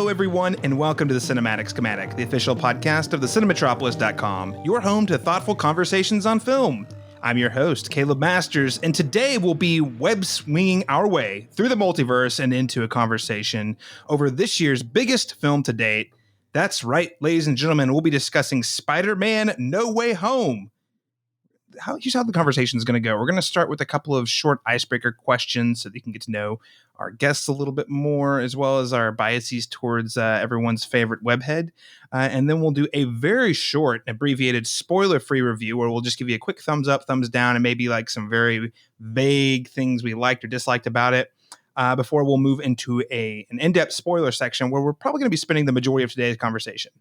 Hello, everyone, and welcome to the Cinematic Schematic, the official podcast of the Cinematropolis.com, your home to thoughtful conversations on film. I'm your host, Caleb Masters, and today we'll be web-swinging our way through the multiverse and into a conversation over this year's biggest film to date. That's right, ladies and gentlemen, we'll be discussing Spider-Man No Way Home. Here's how the conversation is going to go. We're going to start with a couple of short icebreaker questions so that you can get to know our guests a little bit more, as well as our biases towards everyone's favorite webhead. And then we'll do a very short, abbreviated, spoiler-free review where we'll just give you a quick thumbs up, thumbs down, and maybe like some very vague things we liked or disliked about it. Before we'll move into an in-depth spoiler section where we're probably going to be spending the majority of today's conversation.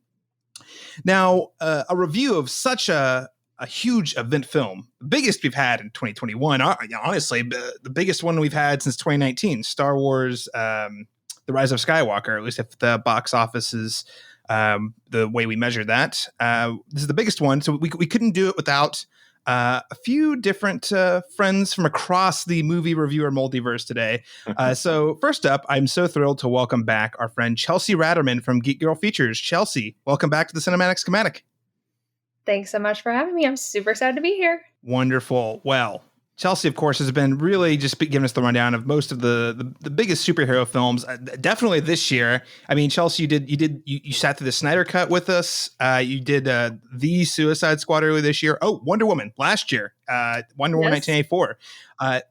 Now, a review of such a huge event film, the biggest we've had in 2021, honestly, the biggest one we've had since 2019, Star Wars, The Rise of Skywalker, at least if the box office is the way we measure that. This is the biggest one, so we couldn't do it without a few different friends from across the movie reviewer multiverse today. So first up, I'm so thrilled to welcome back our friend Chelsea Ratterman from Geek Girl Features. Chelsea, welcome back to the Cinematic Schematic. Thanks so much for having me. I'm super excited to be here. Wonderful. Well, Chelsea, of course, has been really just giving us the rundown of most of the biggest superhero films. Definitely this year. I mean, Chelsea, you sat through the Snyder Cut with us. You did the Suicide Squad earlier this year. Oh, Wonder Woman last year. Wonder Woman 1984.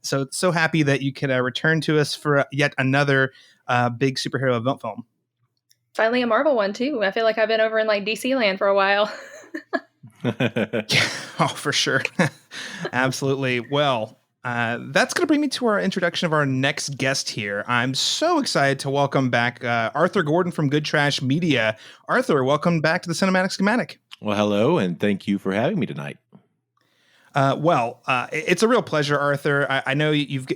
So happy that you could return to us for yet another big superhero event film. Finally, a Marvel one too. I feel like I've been over in like DC land for a while. Oh, for sure. Absolutely. Well, that's going to bring me to our introduction of our next guest here. I'm so excited to welcome back Arthur Gordon from GoodTrash Media. Arthur, welcome back to the Cinematic Schematic. Well, hello, and thank you for having me tonight. It's a real pleasure, Arthur. I know you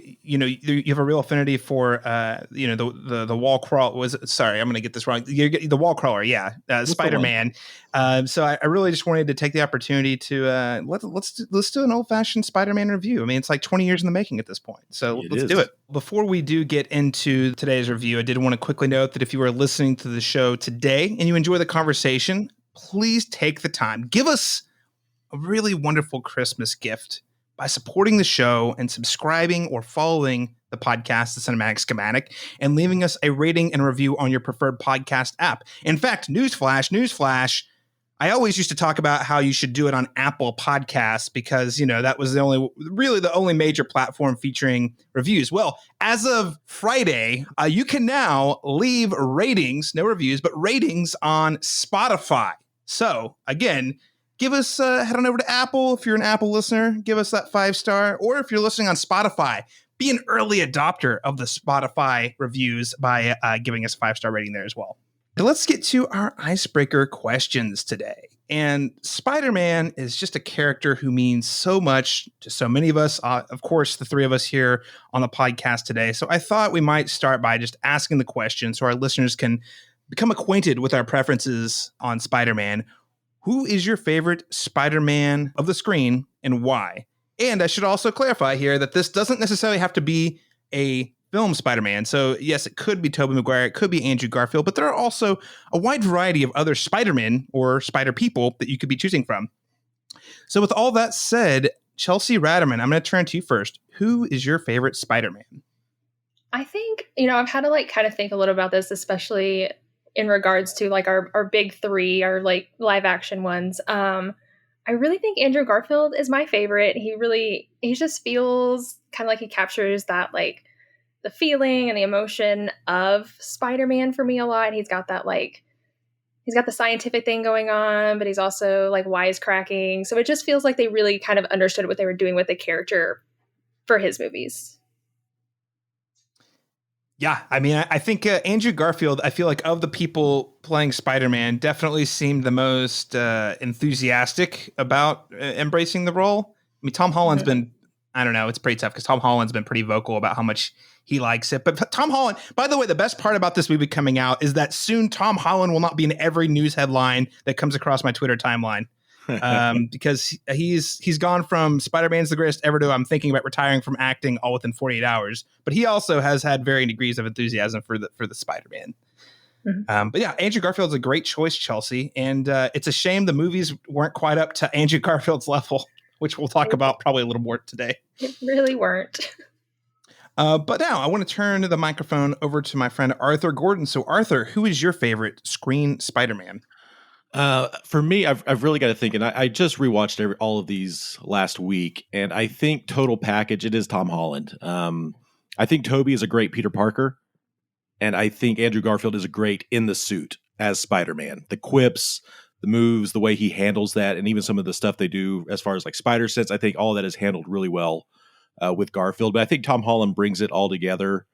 have a real affinity for the wall crawl. Sorry, I'm going to get this wrong. The wall crawler, yeah, Spider-Man. So I really just wanted to take the opportunity to let's do an old fashioned Spider-Man review. I mean, it's like 20 years in the making at this point. So let's do it. Before we do get into today's review, I did want to quickly note that if you are listening to the show today and you enjoy the conversation, please take the time. Give us a really wonderful Christmas gift by supporting the show and subscribing or following the podcast, The Cinematic Schematic, and leaving us a rating and review on your preferred podcast app. In fact, newsflash, I always used to talk about how you should do it on Apple Podcasts because, that was the only major platform featuring reviews. Well, as of Friday, you can now leave ratings, no reviews, but ratings on Spotify. So again, give us, head on over to Apple. If you're an Apple listener, give us that 5-star. Or if you're listening on Spotify, be an early adopter of the Spotify reviews by giving us a 5-star rating there as well. Let's get to our icebreaker questions today. And Spider-Man is just a character who means so much to so many of us. Of course, the three of us here on the podcast today. So I thought we might start by just asking the question so our listeners can become acquainted with our preferences on Spider-Man. Who is your favorite Spider-Man of the screen and why? And I should also clarify here that this doesn't necessarily have to be a film Spider-Man. So yes, it could be Tobey Maguire, it could be Andrew Garfield, but there are also a wide variety of other Spider-Men or Spider-People that you could be choosing from. So with all that said, Chelsea Ratterman, I'm going to turn to you first. Who is your favorite Spider-Man? I think, I've had to kind of think a little about this, especially in regards to our big three, our live action ones. I really think Andrew Garfield is my favorite. He just feels kind of like he captures that the feeling and the emotion of Spider-Man for me a lot. He's got that he's got the scientific thing going on, but he's also wisecracking. So it just feels like they really kind of understood what they were doing with the character for his movies. Yeah, I mean, I think Andrew Garfield, I feel like of the people playing Spider-Man, definitely seemed the most enthusiastic about embracing the role. I mean, Tom Holland's been, I don't know, it's pretty tough because Tom Holland's been pretty vocal about how much he likes it. But Tom Holland, by the way, the best part about this movie coming out is that soon Tom Holland will not be in every news headline that comes across my Twitter timeline. Because he's gone from Spider-Man's the greatest ever to I'm thinking about retiring from acting all within 48 hours. But he also has had varying degrees of enthusiasm for the Spider-Man. But yeah, Andrew Garfield's a great choice, Chelsea. And it's a shame the movies weren't quite up to Andrew Garfield's level, which we'll talk about probably a little more today. It really weren't. But now I want to turn the microphone over to my friend Arthur Gordon. So Arthur, who is your favorite screen Spider-Man? For me, I've really got to think, and I just rewatched all of these last week, and I think total package, it is Tom Holland. I think Tobey is a great Peter Parker, and I think Andrew Garfield is a great in the suit as Spider-Man. The quips, the moves, the way he handles that, and even some of the stuff they do as far as like spider sense, I think all of that is handled really well with Garfield. But I think Tom Holland brings it all together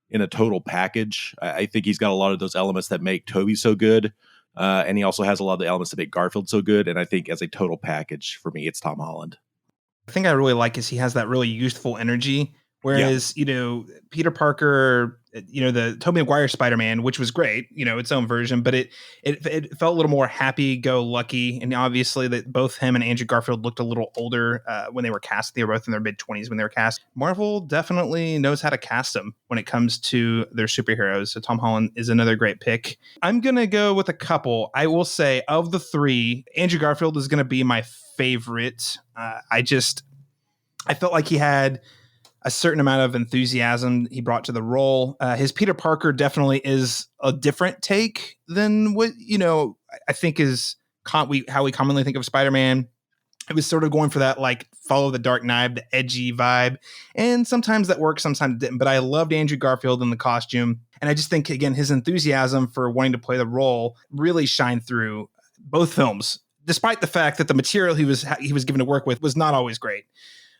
in a total package. I think he's got a lot of those elements that make Tobey so good. And he also has a lot of the elements that make Garfield so good. And I think as a total package, for me, it's Tom Holland. The thing I really like is he has that really youthful energy. Whereas, Peter Parker, the Tobey Maguire Spider-Man, which was great, its own version, but it felt a little more happy-go-lucky. And obviously that both him and Andrew Garfield looked a little older when they were cast. They were both in their mid-20s when they were cast. Marvel definitely knows how to cast them when it comes to their superheroes. So Tom Holland is another great pick. I'm going to go with a couple. I will say of the three, Andrew Garfield is going to be my favorite. I felt like he had a certain amount of enthusiasm he brought to the role. His Peter Parker definitely is a different take than what, I think is how we commonly think of Spider-Man. It was sort of going for that, like, follow the Dark Knight, the edgy vibe. And sometimes that worked, sometimes it didn't. But I loved Andrew Garfield in the costume. And I just think, again, his enthusiasm for wanting to play the role really shined through both films, despite the fact that the material he was given to work with was not always great.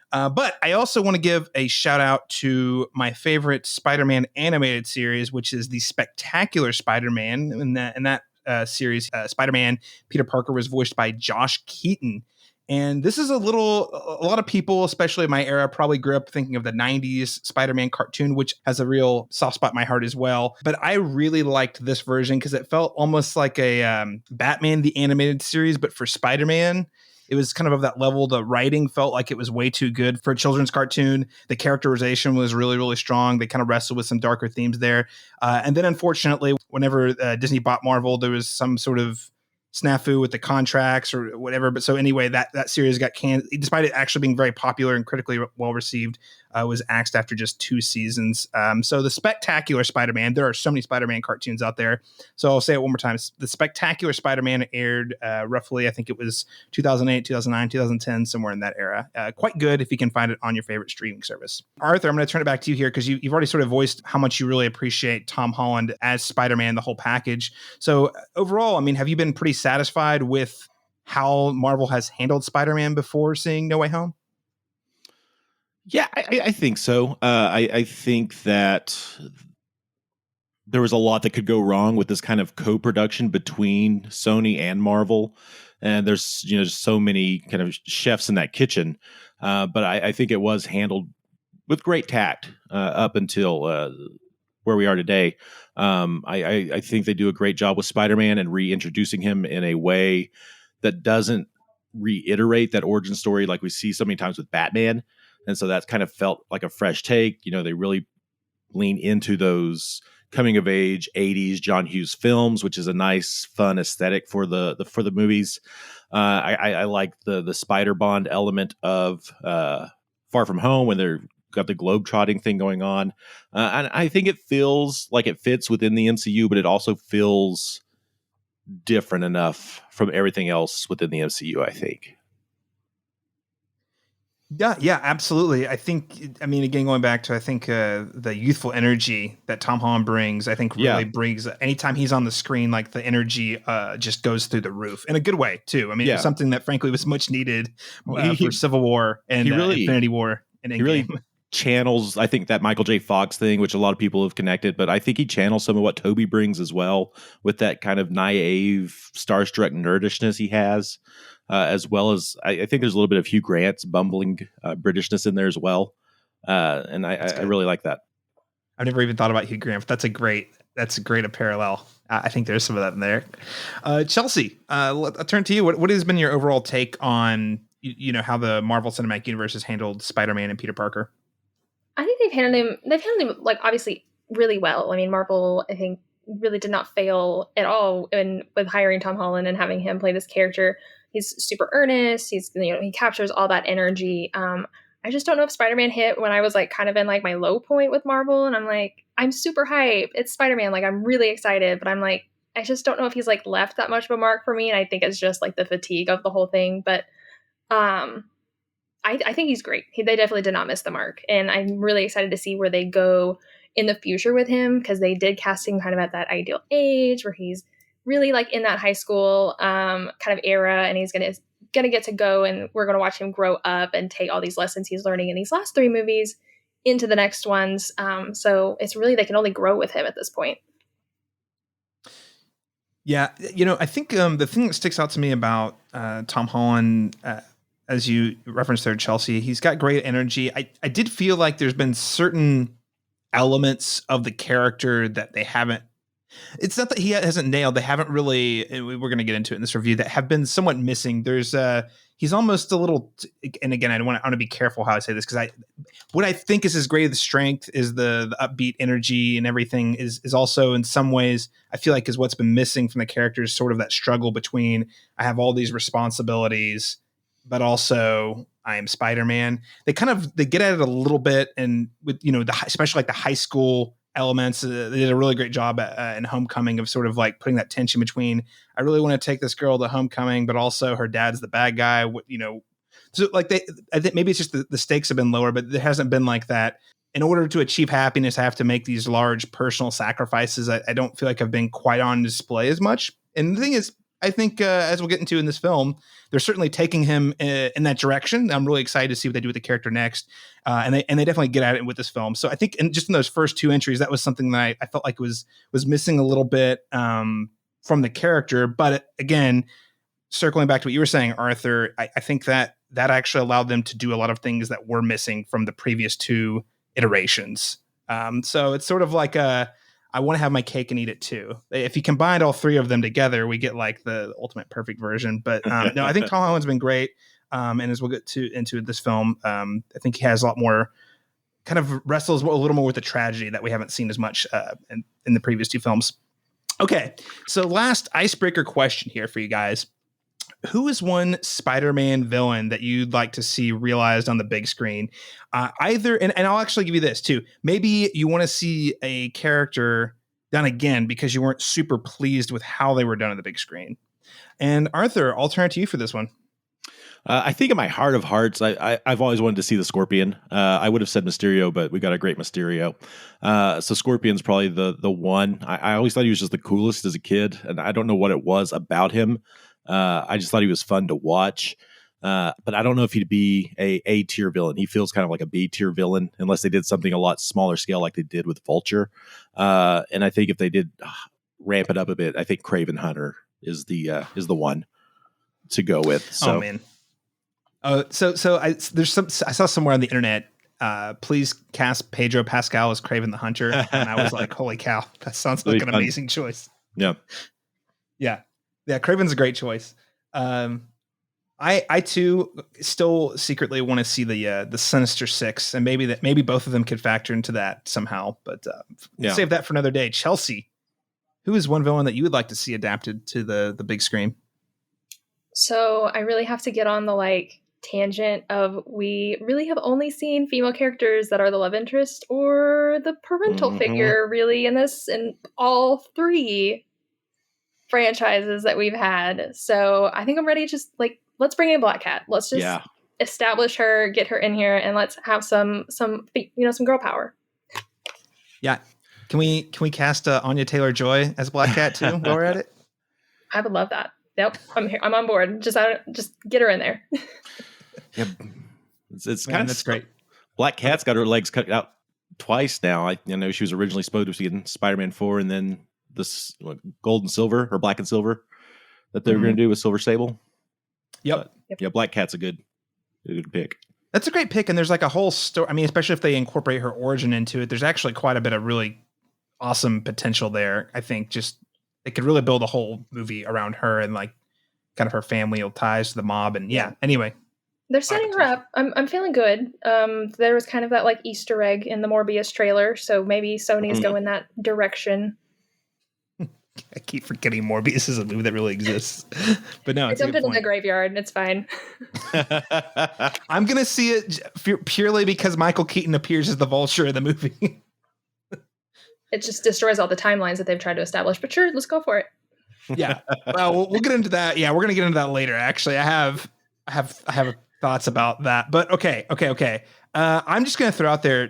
But I also want to give a shout out to my favorite Spider-Man animated series, which is the Spectacular Spider-Man. In that series, Spider-Man Peter Parker was voiced by Josh Keaton. And this is a lot of people, especially in my era, probably grew up thinking of the 90s Spider-Man cartoon, which has a real soft spot in my heart as well. But I really liked this version because it felt almost like a Batman the Animated Series, but for Spider-Man. It was kind of that level. The writing felt like it was way too good for a children's cartoon. The characterization was really, really strong. They kind of wrestled with some darker themes there. And then, unfortunately, whenever Disney bought Marvel, there was some sort of snafu with the contracts or whatever. But so anyway, that series got canned, despite it actually being very popular and critically well received. Was axed after just 2 seasons. So the Spectacular Spider-Man, there are so many Spider-Man cartoons out there. So I'll say it one more time. The Spectacular Spider-Man aired roughly, I think it was 2008, 2009, 2010, somewhere in that era. Quite good if you can find it on your favorite streaming service. Arthur, I'm going to turn it back to you here because you've already sort of voiced how much you really appreciate Tom Holland as Spider-Man, the whole package. So overall, I mean, have you been pretty satisfied with how Marvel has handled Spider-Man before seeing No Way Home? Yeah, I think so. I think that there was a lot that could go wrong with this kind of co-production between Sony and Marvel. And there's, just so many kind of chefs in that kitchen. But I think it was handled with great tact up until where we are today. I think they do a great job with Spider-Man and reintroducing him in a way that doesn't reiterate that origin story like we see so many times with Batman. And so that's kind of felt like a fresh take. They really lean into those coming of age 80s John Hughes films, which is a nice, fun aesthetic for the movies. I like the Spider Bond element of Far From Home when they're got the globe-trotting thing going on. And I think it feels like it fits within the MCU, but it also feels different enough from everything else within the MCU, I think. Yeah, absolutely. I think, again, going back to, the youthful energy that Tom Holland brings, I think really brings, anytime he's on the screen, like the energy just goes through the roof in a good way too. It was something that frankly was much needed for Civil War and Infinity War and Endgame. He really channels, I think, that Michael J. Fox thing, which a lot of people have connected, but I think he channels some of what Tobey brings as well with that kind of naive, starstruck nerdishness he has. As well as I think there's a little bit of Hugh Grant's bumbling Britishness in there as well. And I really like that. I've never even thought about Hugh Grant, but that's a great parallel. I think there's some of that in there. Chelsea, I'll turn to you. What has been your overall take on, how the Marvel Cinematic Universe has handled Spider-Man and Peter Parker? I think they've handled him like obviously really well. Marvel, I think, really did not fail at all with hiring Tom Holland and having him play this character. He's super earnest. He captures all that energy. I just don't know if Spider-Man hit when I was like kind of in like my low point with Marvel, and I'm like, I'm super hype. It's Spider-Man. Like, I'm really excited, but I'm like, I just don't know if he's like left that much of a mark for me. And I think it's just like the fatigue of the whole thing. But I think he's great. They definitely did not miss the mark. And I'm really excited to see where they go in the future with him, because they did cast him kind of at that ideal age where he's really like in that high school kind of era, and he's gonna get to go, and we're gonna watch him grow up and take all these lessons he's learning in these last 3 movies into the next ones. So it's really, they can only grow with him at this point. Yeah, I think the thing that sticks out to me about Tom Holland, as you referenced there, Chelsea, he's got great energy. I did feel like there's been certain elements of the character that they haven't. It's not that he hasn't nailed. They haven't really. We're going to get into it in this review. That have been somewhat missing. There's he's almost a little. And again, I want to be careful how I say this, because what I think is his greatest strength is the upbeat energy, and everything is also in some ways I feel like is what's been missing from the character, is sort of that struggle between I have all these responsibilities, but also I am Spider-Man. They get at it a little bit, and with especially like the high school elements, they did a really great job in Homecoming of sort of like putting that tension between I really want to take this girl to Homecoming, but also her dad's the bad guy. So like I think maybe it's just the stakes have been lower, but there hasn't been like that. In order to achieve happiness, I have to make these large personal sacrifices. I don't feel like I've been quite on display as much. And the thing is, I think as we'll get into in this film, they're certainly taking him in that direction. I'm really excited to see what they do with the character next, and they definitely get at it with this film. So I think in those first 2 entries, that was something that I felt like was missing a little bit from the character. But again, circling back to what you were saying, Arthur, I think that actually allowed them to do a lot of things that were missing from the previous 2 iterations. So it's sort of like I want to have my cake and eat it too. If you combined all 3 of them together, we get like the ultimate perfect version. But no, I think Tom Holland's been great. And as we'll get into this film, I think he has a lot more, kind of wrestles a little more with the tragedy that we haven't seen as much in the previous 2 films. Okay, so last icebreaker question here for you guys. Who is one Spider-Man villain that you'd like to see realized on the big screen? Either, and I'll actually give you this too. Maybe you want to see a character done again because you weren't super pleased with how they were done on the big screen. And Arthur, I'll turn to you for this one. I think in my heart of hearts, I've always wanted to see the Scorpion. I would have said Mysterio, but we got a great Mysterio. So Scorpion's probably the one. I always thought he was just the coolest as a kid, and I don't know what it was about him. I just thought he was fun to watch. But I don't know if he'd be a tier villain. He feels kind of like a B tier villain, unless they did something a lot smaller scale like they did with Vulture. And I think if they did ramp it up a bit, I think Kraven Hunter is the one to go with. So. Oh man. So I saw somewhere on the internet, please cast Pedro Pascal as Kraven the Hunter. And I was like, holy cow, that sounds like an amazing choice. Yeah. Yeah. Kraven's a great choice. I too still secretly want to see the Sinister Six, and maybe both of them could factor into that somehow, but save that for another day. Chelsea, who is one villain that you would like to see adapted to the big screen? So I really have to get on the tangent of, we really have only seen female characters that are the love interest or the parental figure really in all 3 franchises that we've had. So I think I'm ready to just let's bring in Black Cat. Let's just establish her, get her in here, and let's have some girl power. Yeah. Can we cast Anya Taylor-Joy as Black Cat too while we're at it? I would love that. Yep, I'm here. I'm on board. Just get her in there. Yeah, it's kind of that's great. Black Cat's got her legs cut out twice now. I know she was originally supposed to be in Spider-Man 4, and then this gold and silver or black and silver that they were going to do with Silver Sable. Yep. Yeah, Black Cat's a good pick. That's a great pick, and there's a whole story. I mean, especially if they incorporate her origin into it, there's actually quite a bit of really awesome potential there. I think just they could really build a whole movie around her and kind of her familial ties to the mob. And anyway, they're setting her up. I'm feeling good. There was kind of that Easter egg in the Morbius trailer, so maybe Sony is going that direction. I keep forgetting Morbius is a movie that really exists. But no, I dumped it in the graveyard and it's fine. I'm going to see it purely because Michael Keaton appears as the Vulture in the movie. It just destroys all the timelines that they've tried to establish. But sure, let's go for it. Yeah. Well, we'll get into that. Yeah, we're going to get into that later. Actually, I have thoughts about that. But okay. I'm just going to throw out there,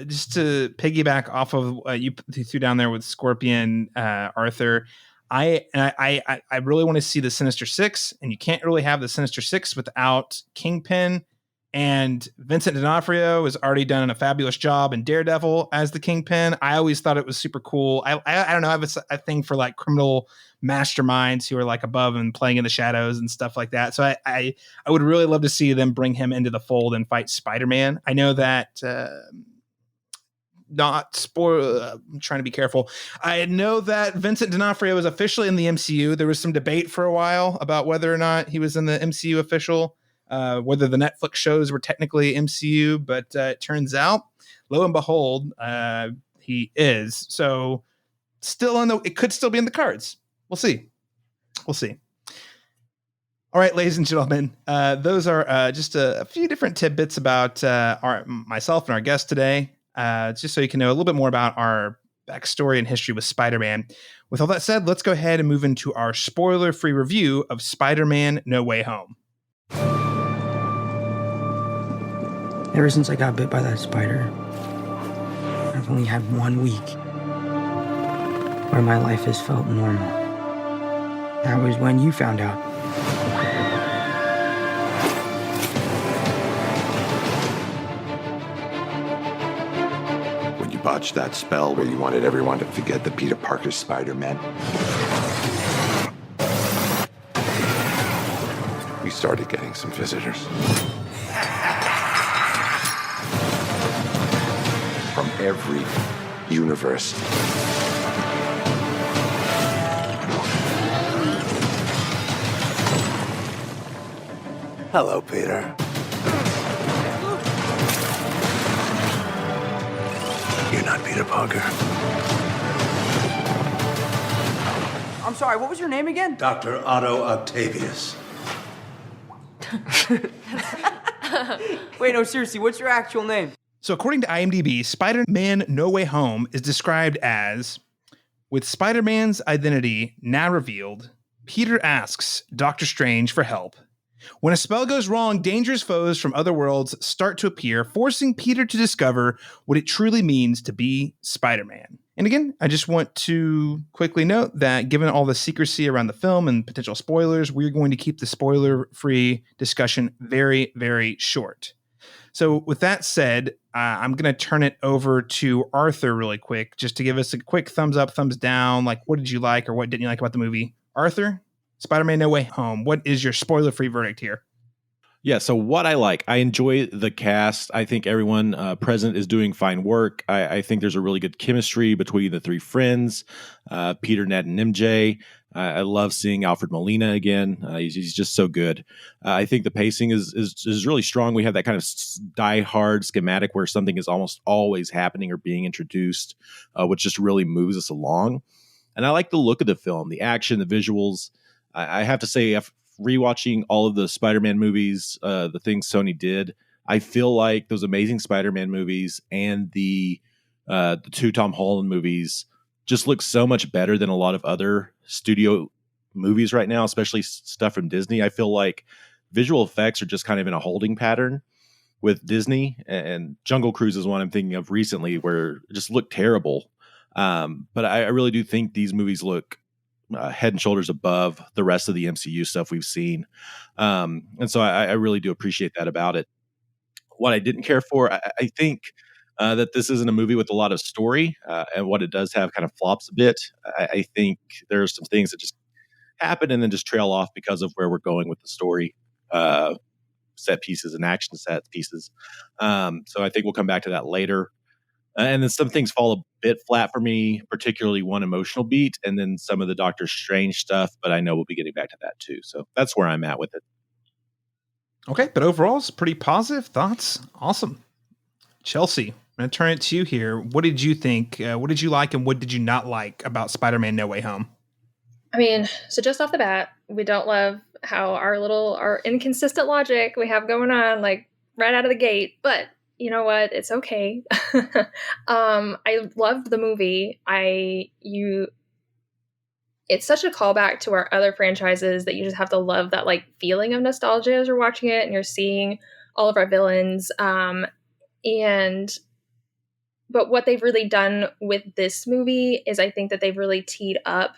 just to piggyback off of you threw down there with Scorpion, Arthur. I really want to see the Sinister Six, and you can't really have the Sinister Six without Kingpin. And Vincent D'Onofrio has already done a fabulous job in Daredevil as the Kingpin. I always thought it was super cool. I don't know. I have a thing for like criminal masterminds who are like above and playing in the shadows and stuff like that. So I would really love to see them bring him into the fold and fight Spider-Man. I know that not spoil. I'm trying to be careful. I know that Vincent D'Onofrio is officially in the MCU. There was some debate for a while about whether or not he was in the MCU official. Whether the Netflix shows were technically MCU, but it turns out, lo and behold, he is. So still it could still be in the cards. We'll see. All right, ladies and gentlemen, those are just a few different tidbits about myself and our guest today, just so you can know a little bit more about our backstory and history with Spider-Man. With all that said, let's go ahead and move into our spoiler-free review of Spider-Man No Way Home. Ever since I got bit by that spider, I've only had 1 week where my life has felt normal. That was when you found out. When you botched that spell where you wanted everyone to forget the Peter Parker Spider-Man, we started getting some visitors. From every universe. Hello, Peter. You're not Peter Parker. I'm sorry, what was your name again? Dr. Otto Octavius. Wait, no, seriously, what's your actual name? So according to IMDb, Spider-Man No Way Home is described as, with Spider-Man's identity now revealed, Peter asks Doctor Strange for help. When a spell goes wrong, dangerous foes from other worlds start to appear, forcing Peter to discover what it truly means to be Spider-Man. And again, I just want to quickly note that given all the secrecy around the film and potential spoilers, we're going to keep the spoiler-free discussion very, very short. So with that said, I'm going to turn it over to Arthur really quick, just to give us a quick thumbs up, thumbs down. Like, what did you like or what didn't you like about the movie? Arthur, Spider-Man No Way Home. What is your spoiler-free verdict here? Yeah, so what I like, I enjoy the cast. I think everyone present is doing fine work. I think there's a really good chemistry between the three friends, Peter, Ned, and MJ. I love seeing Alfred Molina again. He's just so good. I think the pacing is really strong. We have that kind of die-hard schematic where something is almost always happening or being introduced, which just really moves us along. And I like the look of the film, the action, the visuals. I have to say, rewatching all of the Spider-Man movies, the things Sony did, I feel like those Amazing Spider-Man movies and the two Tom Holland movies just look so much better than a lot of other studio movies right now, especially stuff from Disney. I feel like visual effects are just kind of in a holding pattern with Disney, and Jungle Cruise is one I'm thinking of recently where it just looked terrible. But I really do think these movies look head and shoulders above the rest of the MCU stuff we've seen. And so I really do appreciate that about it. What I didn't care for, I think that this isn't a movie with a lot of story, and what it does have kind of flops a bit. I think there are some things that just happen and then just trail off because of where we're going with the story, set pieces and action set pieces. So I think we'll come back to that later. And then some things fall a bit flat for me, particularly one emotional beat, and then some of the Doctor Strange stuff, but I know we'll be getting back to that too. So that's where I'm at with it. Okay, but overall, it's pretty positive. Thoughts? Awesome. Chelsea, I'm going to turn it to you here. What did you think? What did you like and what did you not like about Spider-Man No Way Home? I mean, so just off the bat, we don't love how our inconsistent logic we have going on, like right out of the gate. But you know what? It's okay. I loved the movie. It's such a callback to our other franchises that you just have to love that like feeling of nostalgia as you're watching it and you're seeing all of our villains. But what they've really done with this movie is I think that they've really teed up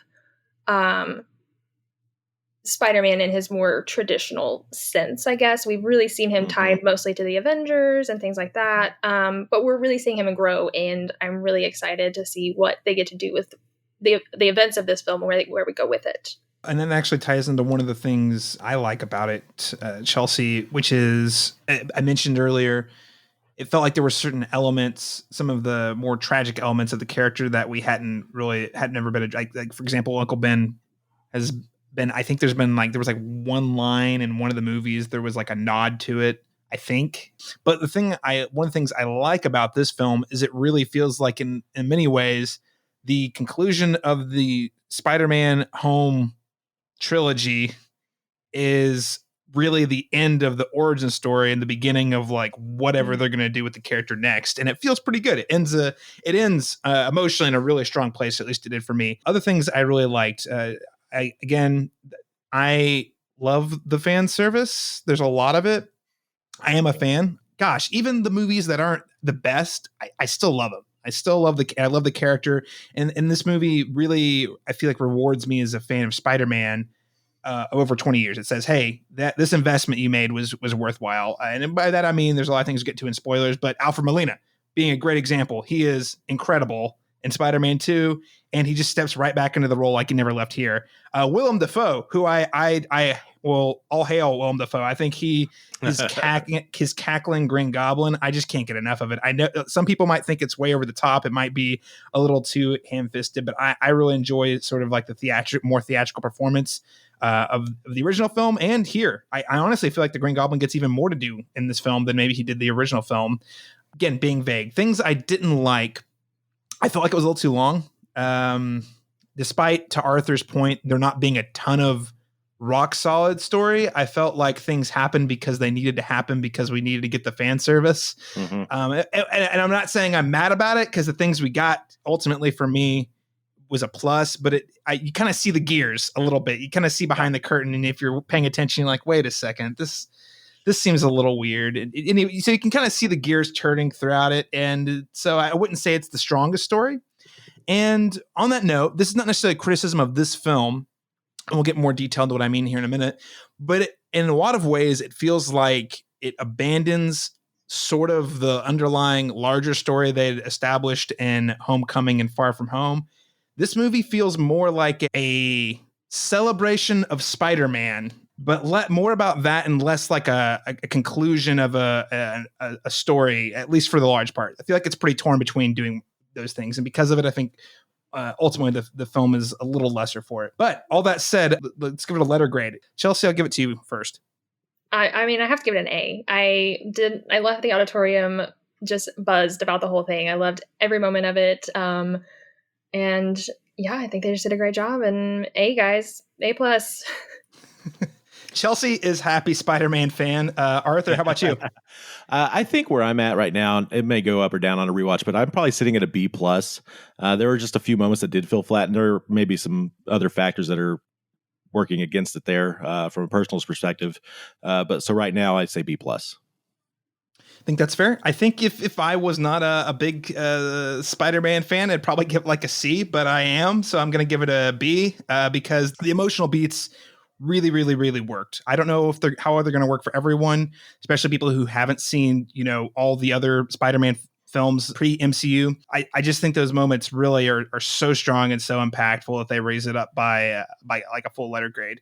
Spider-Man in his more traditional sense, I guess. We've really seen him tied mostly to the Avengers and things like that. But we're really seeing him grow, and I'm really excited to see what they get to do with the events of this film, where we go with it. And that actually ties into one of the things I like about it, Chelsea, which is, I mentioned earlier, it felt like there were certain elements, some of the more tragic elements of the character that we had never been, like for example, Uncle Ben has been, I think there was like one line in one of the movies, there was like a nod to it, I think. But one of the things I like about this film is it really feels like in many ways, the conclusion of the Spider-Man Home trilogy is really the end of the origin story and the beginning of like whatever they're going to do with the character next. And it feels pretty good. It ends emotionally in a really strong place. At least it did for me. Other things I really liked. I love the fan service. There's a lot of it. I am a fan. Gosh, even the movies that aren't the best, I still love them. I love the character. And this movie really, I feel like rewards me as a fan of Spider-Man over 20 years. It says, hey, this investment you made was worthwhile. And by that, I mean, there's a lot of things to get to in spoilers, but Alfred Molina being a great example. He is incredible in Spider-Man 2, and he just steps right back into the role like he never left here. Willem Dafoe, who I will all hail Willem Dafoe. I think his cackling Green Goblin, I just can't get enough of it. I know some people might think it's way over the top. It might be a little too ham-fisted, but I really enjoy sort of like the more theatrical performance of the original film. And here, I honestly feel like the Green Goblin gets even more to do in this film than maybe he did the original film. Again, being vague. Things I didn't like, I felt like it was a little too long. Despite, to Arthur's point, there not being a ton of rock solid story, I felt like things happened because they needed to happen because we needed to get the fan service. And I'm not saying I'm mad about it, because the things we got ultimately for me was a plus, but you kind of see the gears a little bit. You kind of see behind the curtain, and if you're paying attention, you're like, wait a second, this seems a little weird. So you can kind of see the gears turning throughout it. And so I wouldn't say it's the strongest story. And on that note, this is not necessarily a criticism of this film, and we'll get more detail into what I mean here in a minute, but in a lot of ways, it feels like it abandons sort of the underlying larger story they had established in Homecoming and Far From Home. This movie feels more like a celebration of Spider-Man, but more about that and less like a conclusion of a story, at least for the large part. I feel like it's pretty torn between doing those things. And because of it, I think ultimately the film is a little lesser for it. But all that said, let's give it a letter grade. Chelsea, I'll give it to you first. I mean, I have to give it an A. I left the auditorium just buzzed about the whole thing. I loved every moment of it. And yeah, I think they just did a great job. And A, guys, A+. Chelsea is happy Spider-Man fan. Arthur, how about you? I think where I'm at right now, it may go up or down on a rewatch, but I'm probably sitting at a B+. There were just a few moments that did feel flat, and there may be some other factors that are working against it there from a personal perspective. But so right now, I'd say B+. I think that's fair. I think if I was not a big Spider-Man fan, I'd probably give it like a C, but I am. So I'm going to give it a B because the emotional beats really, really, really worked. I don't know how they're going to work for everyone, especially people who haven't seen, all the other Spider-Man films pre-MCU. I just think those moments really are so strong and so impactful that they raise it up by like a full letter grade.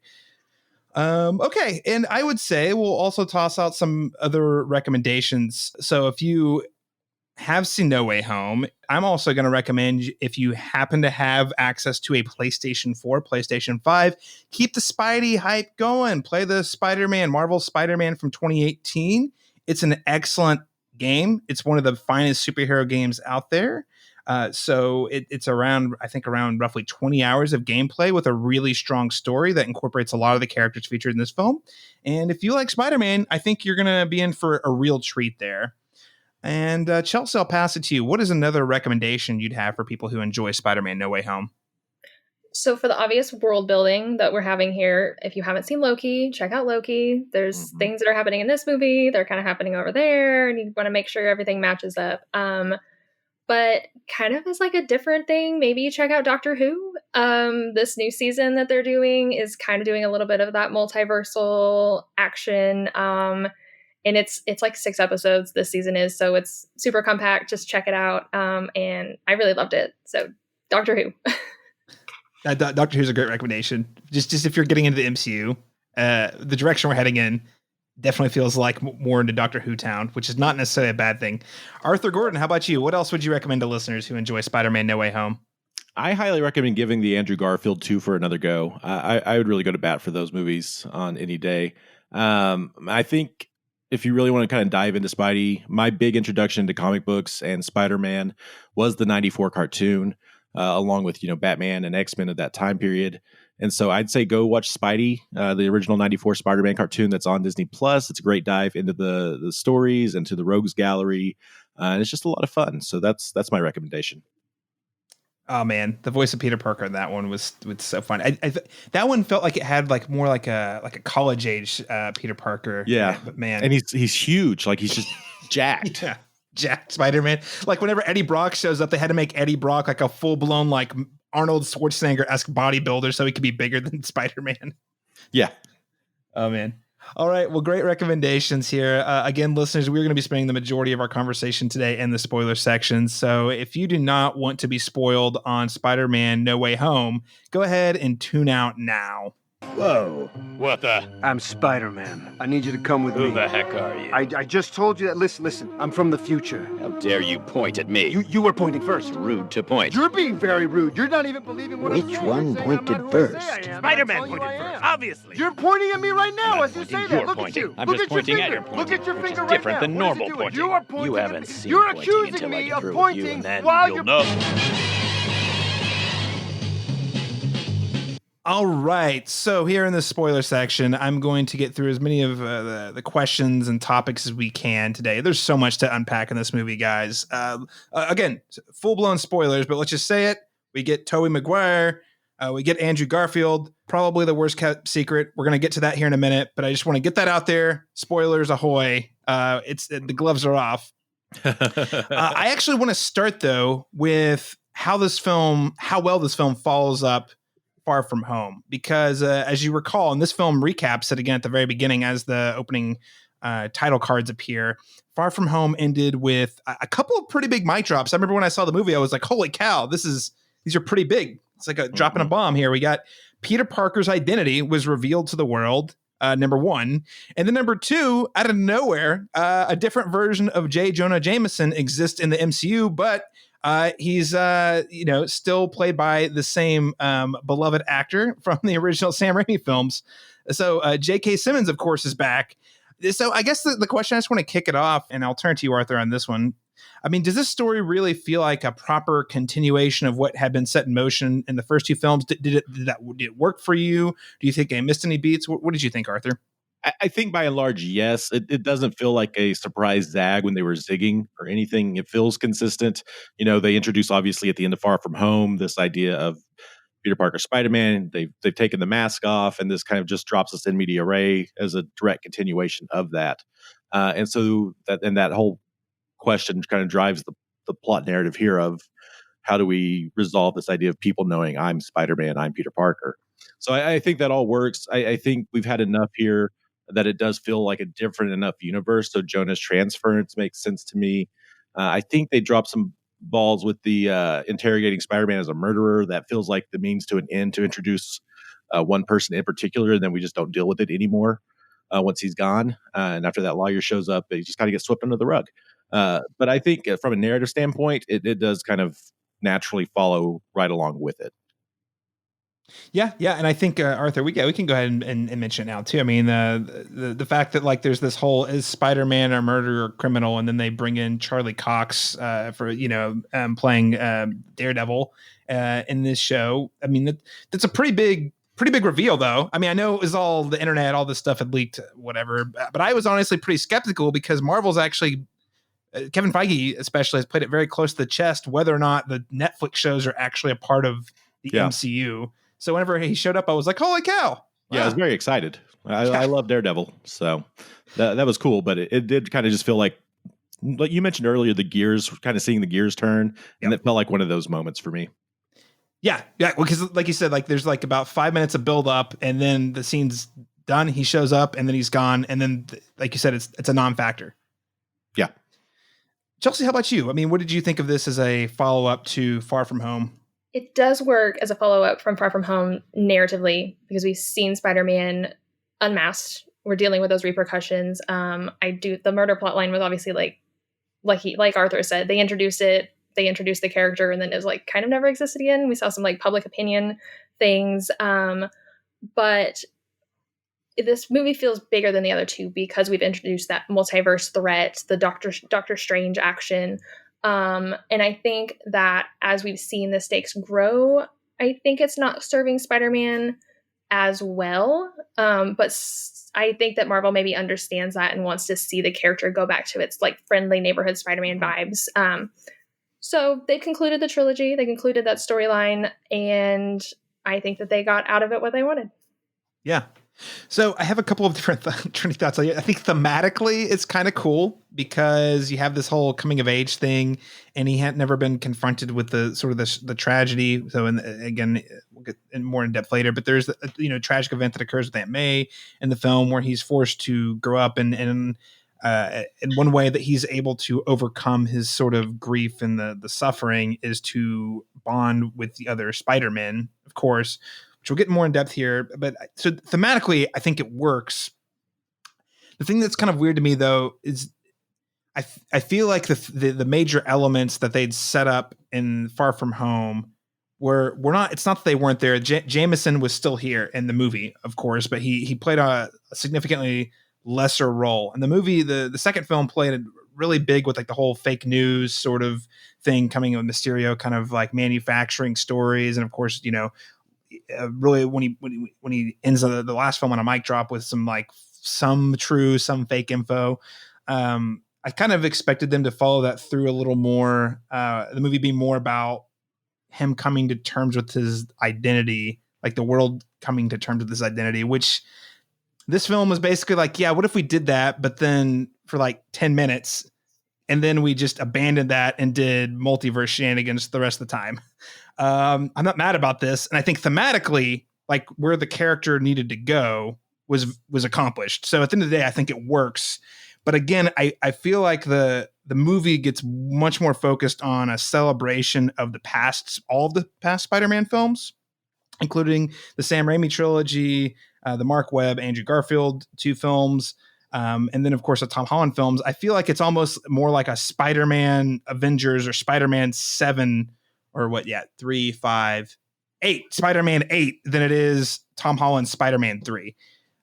Okay. And I would say we'll also toss out some other recommendations. So if you have seen No Way Home, I'm also going to recommend, if you happen to have access to a PlayStation 4, PlayStation 5, keep the Spidey hype going. Play the Marvel Spider-Man from 2018. It's an excellent game. It's one of the finest superhero games out there. So it's around, I think, around roughly 20 hours of gameplay with a really strong story that incorporates a lot of the characters featured in this film. And if you like Spider-Man, I think you're going to be in for a real treat there. And Chelsea, I'll pass it to you. What is another recommendation you'd have for people who enjoy Spider-Man No Way Home? So for the obvious world building that we're having here, if you haven't seen Loki, check out Loki. There's things that are happening in this movie. They're kind of happening over there, and you want to make sure everything matches up. But kind of as like a different thing, maybe check out Doctor Who. This new season that they're doing is kind of doing a little bit of that multiversal action. And it's like 6 episodes this season is, so it's super compact. Just check it out. And I really loved it. So Doctor Who. Doctor Who's a great recommendation. Just if you're getting into the MCU, the direction we're heading in definitely feels like more into Doctor Who town, which is not necessarily a bad thing. Arthur Gordon, how about you? What else would you recommend to listeners who enjoy Spider-Man No Way Home? I highly recommend giving the Andrew Garfield 2 for another go. I would really go to bat for those movies on any day. I think if you really want to kind of dive into Spidey, my big introduction to comic books and Spider-Man was the 94 cartoon. Along with, Batman and X-Men at that time period. And so I'd say go watch Spidey, the original 94 Spider-Man cartoon that's on Disney Plus. It's a great dive into the stories and to the Rogues Gallery. And it's just a lot of fun. So that's my recommendation. Oh man, the voice of Peter Parker in that one was so fun. That one felt like it had like more like a college age Peter Parker. Yeah, but man, and he's huge. Like he's just jacked. Yeah. Jack Spider-Man. Like whenever Eddie Brock shows up, they had to make Eddie Brock like a full-blown like Arnold Schwarzenegger-esque bodybuilder so he could be bigger than Spider-Man. Yeah. Oh man. All right. Well, great recommendations here. Again, listeners, we're going to be spending the majority of our conversation today in the spoiler section. So if you do not want to be spoiled on Spider-Man No Way Home, go ahead and tune out now. Whoa. What the? I'm Spider-Man. I need you to come with me. Who the heck are you? I just told you that. Listen. I'm from the future. How dare you point at me? You were pointing first. It's rude to point. You're being very rude. You're not even believing what I'm saying. Which one pointed first? Spider-Man pointed first, obviously. You're pointing at me right now as you say that. Look at you. I'm Look just at your pointing finger. at your pointing. Look at your finger right now. Different than normal pointing. You are pointing. You haven't seen You're pointing accusing until I me get of through pointing with you, and then while you'll you're know. All right. So here in the spoiler section, I'm going to get through as many of the questions and topics as we can today. There's so much to unpack in this movie, guys. Again, full-blown spoilers, but let's just say it. We get Tobey Maguire. We get Andrew Garfield, probably the worst kept secret. We're going to get to that here in a minute, but I just want to get that out there. Spoilers ahoy. The gloves are off. I actually want to start, though, with how well this film follows up Far From Home, because as you recall, and this film recaps it again at the very beginning as the opening title cards appear. Far From Home ended with a couple of pretty big mic drops. I remember when I saw the movie, I was like, holy cow, these are pretty big. It's like dropping a bomb here. We got Peter Parker's identity was revealed to the world, number one. And then number two, out of nowhere, a different version of J. Jonah Jameson exists in the MCU, but he's still played by the same beloved actor from the original Sam Raimi films. So J.K. Simmons, of course, is back. So I guess the question, I just want to kick it off, and I'll turn to you, Arthur, on this one. I mean, does this story really feel like a proper continuation of what had been set in motion in the first two films? Did it work for you? Do you think I missed any beats? What did you think, Arthur? I think by and large, yes. It doesn't feel like a surprise zag when they were zigging or anything. It feels consistent. They introduced, obviously, at the end of Far From Home, this idea of Peter Parker Spider-Man. They've taken the mask off, and this kind of just drops us in media res as a direct continuation of that. And so that whole question kind of drives the plot narrative here of how do we resolve this idea of people knowing I'm Spider-Man, I'm Peter Parker. So I think that all works. I think we've had enough here that it does feel like a different enough universe. So Jonah's transference makes sense to me. I think they dropped some balls with the interrogating Spider-Man as a murderer. That feels like the means to an end to introduce one person in particular, and then we just don't deal with it anymore once he's gone. And after that lawyer shows up, he just kind of gets swept under the rug. But I think from a narrative standpoint, it does kind of naturally follow right along with it. Yeah, yeah, and I think Arthur, we can go ahead and mention it now too. I mean, the fact that like there's this whole is Spider-Man a murderer or criminal, and then they bring in Charlie Cox for playing Daredevil in this show. I mean, that's a pretty big reveal, though. I mean, I know it was all the internet, all this stuff had leaked, whatever, but I was honestly pretty skeptical because Marvel's actually. Kevin Feige especially has played it very close to the chest whether or not the Netflix shows are actually a part of the MCU. So whenever he showed up, I was like, holy cow. Yeah, I was very excited. I love Daredevil. So that was cool. But it did kind of just feel like you mentioned earlier, the gears, kind of seeing the gears turn. And it felt like one of those moments for me. Yeah. Yeah. Because like you said, like there's like about 5 minutes of build up and then the scene's done. He shows up and then he's gone. And then, like you said, it's a non-factor. Yeah. Chelsea, how about you? I mean, what did you think of this as a follow-up to Far From Home? It does work as a follow-up from Far From Home narratively because we've seen Spider-Man unmasked. We're dealing with those repercussions. The murder plotline was obviously like Arthur said, they introduced the character, and then it was like kind of never existed again. We saw some like public opinion things. But this movie feels bigger than the other two because we've introduced that multiverse threat, the Doctor Strange action. And I think that as we've seen the stakes grow, I think it's not serving Spider-Man as well. But I think that Marvel maybe understands that and wants to see the character go back to its like friendly neighborhood Spider-Man vibes. So they concluded the trilogy. They concluded that storyline. And I think that they got out of it what they wanted. Yeah. So I have a couple of different thoughts. I think thematically it's kind of cool because you have this whole coming of age thing, and he had never been confronted with the sort of the tragedy. So, again, we'll get more in depth later. But there's a tragic event that occurs with Aunt May in the film where he's forced to grow up, and in one way that he's able to overcome his sort of grief and the suffering is to bond with the other Spider-Men, of course. Which we'll get more in depth here, but so thematically, I think it works. The thing that's kind of weird to me, though, is I feel like the major elements that they'd set up in Far From Home were not. It's not that they weren't there. Jameson was still here in the movie, of course, but he played a significantly lesser role in the movie. The second film played it really big with like the whole fake news sort of thing coming with Mysterio, kind of like manufacturing stories, and of course, really when he ends the last film on a mic drop with some true, some fake info. I kind of expected them to follow that through a little more. The movie being more about him coming to terms with his identity, like the world coming to terms with his identity, which this film was basically like, yeah, what if we did that? But then for like 10 minutes and then we just abandoned that and did multiverse shenanigans the rest of the time. I'm not mad about this. And I think thematically, like where the character needed to go was accomplished. So at the end of the day, I think it works. But again, I feel like the movie gets much more focused on a celebration of the past, all of the past Spider-Man films, including the Sam Raimi trilogy, the Mark Webb, Andrew Garfield 2 films, and then, of course, the Tom Holland films. I feel like it's almost more like a Spider-Man Avengers or Spider-Man 7 or 3, 5, 8, Spider-Man 8 than it is Tom Holland's Spider-Man 3.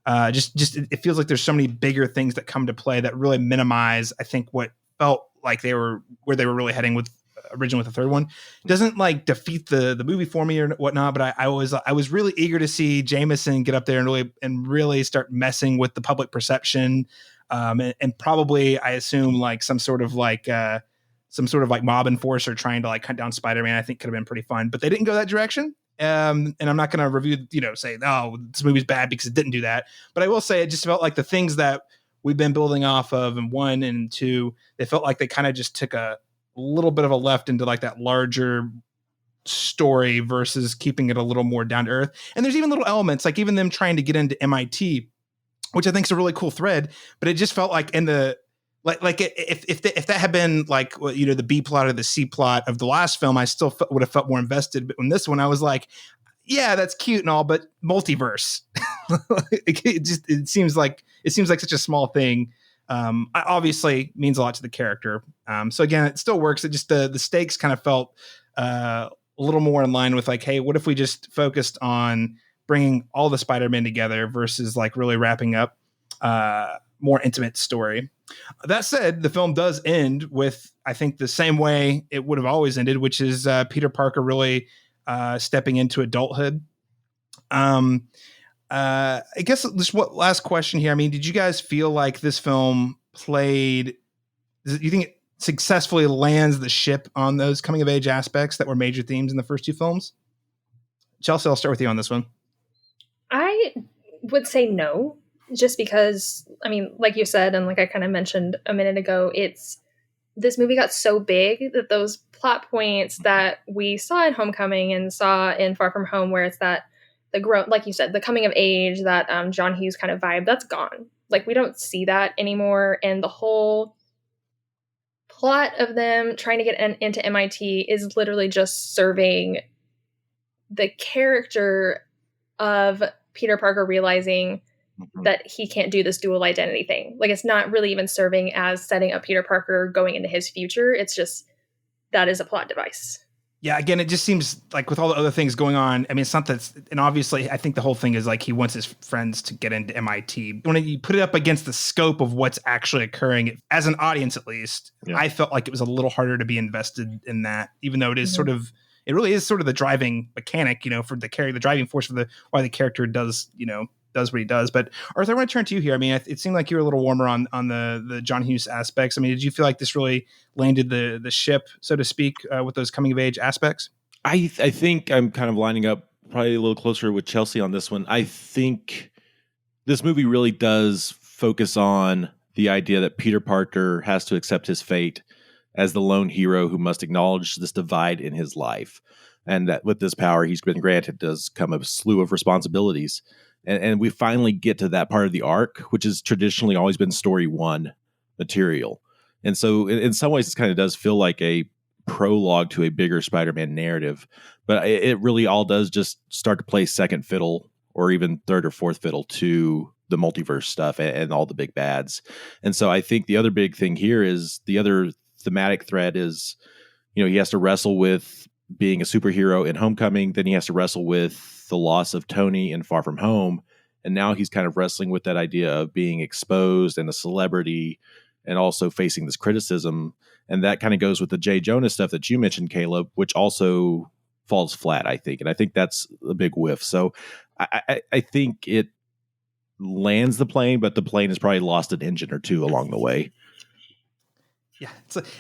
It feels like there's so many bigger things that come to play that really minimize, I think, what felt like they were really heading with originally with the third one. It doesn't like defeat the movie for me or whatnot, but I was really eager to see Jameson get up there and really start messing with the public perception, and probably I assume like some sort of mob enforcer trying to like hunt down Spider-Man. I think could have been pretty fun, but they didn't go that direction. And I'm not going to review, say, oh, this movie's bad because it didn't do that. But I will say it just felt like the things that we've been building off of in 1 and 2, they felt like they kind of just took a little bit of a left into like that larger story versus keeping it a little more down to earth. And there's even little elements like even them trying to get into MIT, which I think is a really cool thread, but it just felt like in the, if that had been like, the B plot or the C plot of the last film, I still would have felt more invested. But in this one, I was like, yeah, that's cute and all, but multiverse. it seems like such a small thing. Obviously means a lot to the character. So again, it still works. It just the stakes kind of felt a a little more in line with like, hey, what if we just focused on bringing all the Spider-Man together versus like really wrapping up more intimate story. That said, the film does end with, I think, the same way it would have always ended, which is Peter Parker really stepping into adulthood. I guess just what last question here. I mean, did you guys feel like this film played? Do you think it successfully lands the ship on those coming of age aspects that were major themes in the first two films? Chelsea, I'll start with you on this one. I would say no, just because, I mean, like you said, and like I kind of mentioned a minute ago, this movie got so big that those plot points that we saw in Homecoming and saw in Far From Home, where it's that like you said, the coming of age, that John Hughes kind of vibe, that's gone. Like, we don't see that anymore. And the whole plot of them trying to get into MIT is literally just serving the character of Peter Parker realizing that he can't do this dual identity thing. Like, it's not really even serving as setting up Peter Parker going into his future. It's just, that is a plot device. Yeah, again, it just seems like with all the other things going on, I mean, it's not that's, and obviously I think the whole thing is like he wants his friends to get into MIT. When you put it up against the scope of what's actually occurring, as an audience at least, I felt like it was a little harder to be invested in that, even though it is sort of, it really is sort of the driving mechanic, for the driving force for why the character does what he does. But Arthur, I want to turn to you here. I mean, it seemed like you were a little warmer on the John Hughes aspects. I mean, did you feel like this really landed the ship, so to speak, with those coming of age aspects? I think I'm kind of lining up probably a little closer with Chelsea on this one. I think this movie really does focus on the idea that Peter Parker has to accept his fate as the lone hero who must acknowledge this divide in his life. And that with this power he's been granted does come a slew of responsibilities. And we finally get to that part of the arc, which has traditionally always been story one material. And so in some ways, it kind of does feel like a prologue to a bigger Spider-Man narrative. But it really all does just start to play second fiddle or even third or fourth fiddle to the multiverse stuff and all the big bads. And so I think the other big thing here is the other thematic thread is, he has to wrestle with being a superhero in Homecoming. Then he has to wrestle with the loss of Tony in Far From Home. And now he's kind of wrestling with that idea of being exposed and a celebrity and also facing this criticism. And that kind of goes with the J. Jonah stuff that you mentioned, Caleb, which also falls flat, I think. And I think that's a big whiff. So I think it lands the plane, but the plane has probably lost an engine or two along the way. Yeah,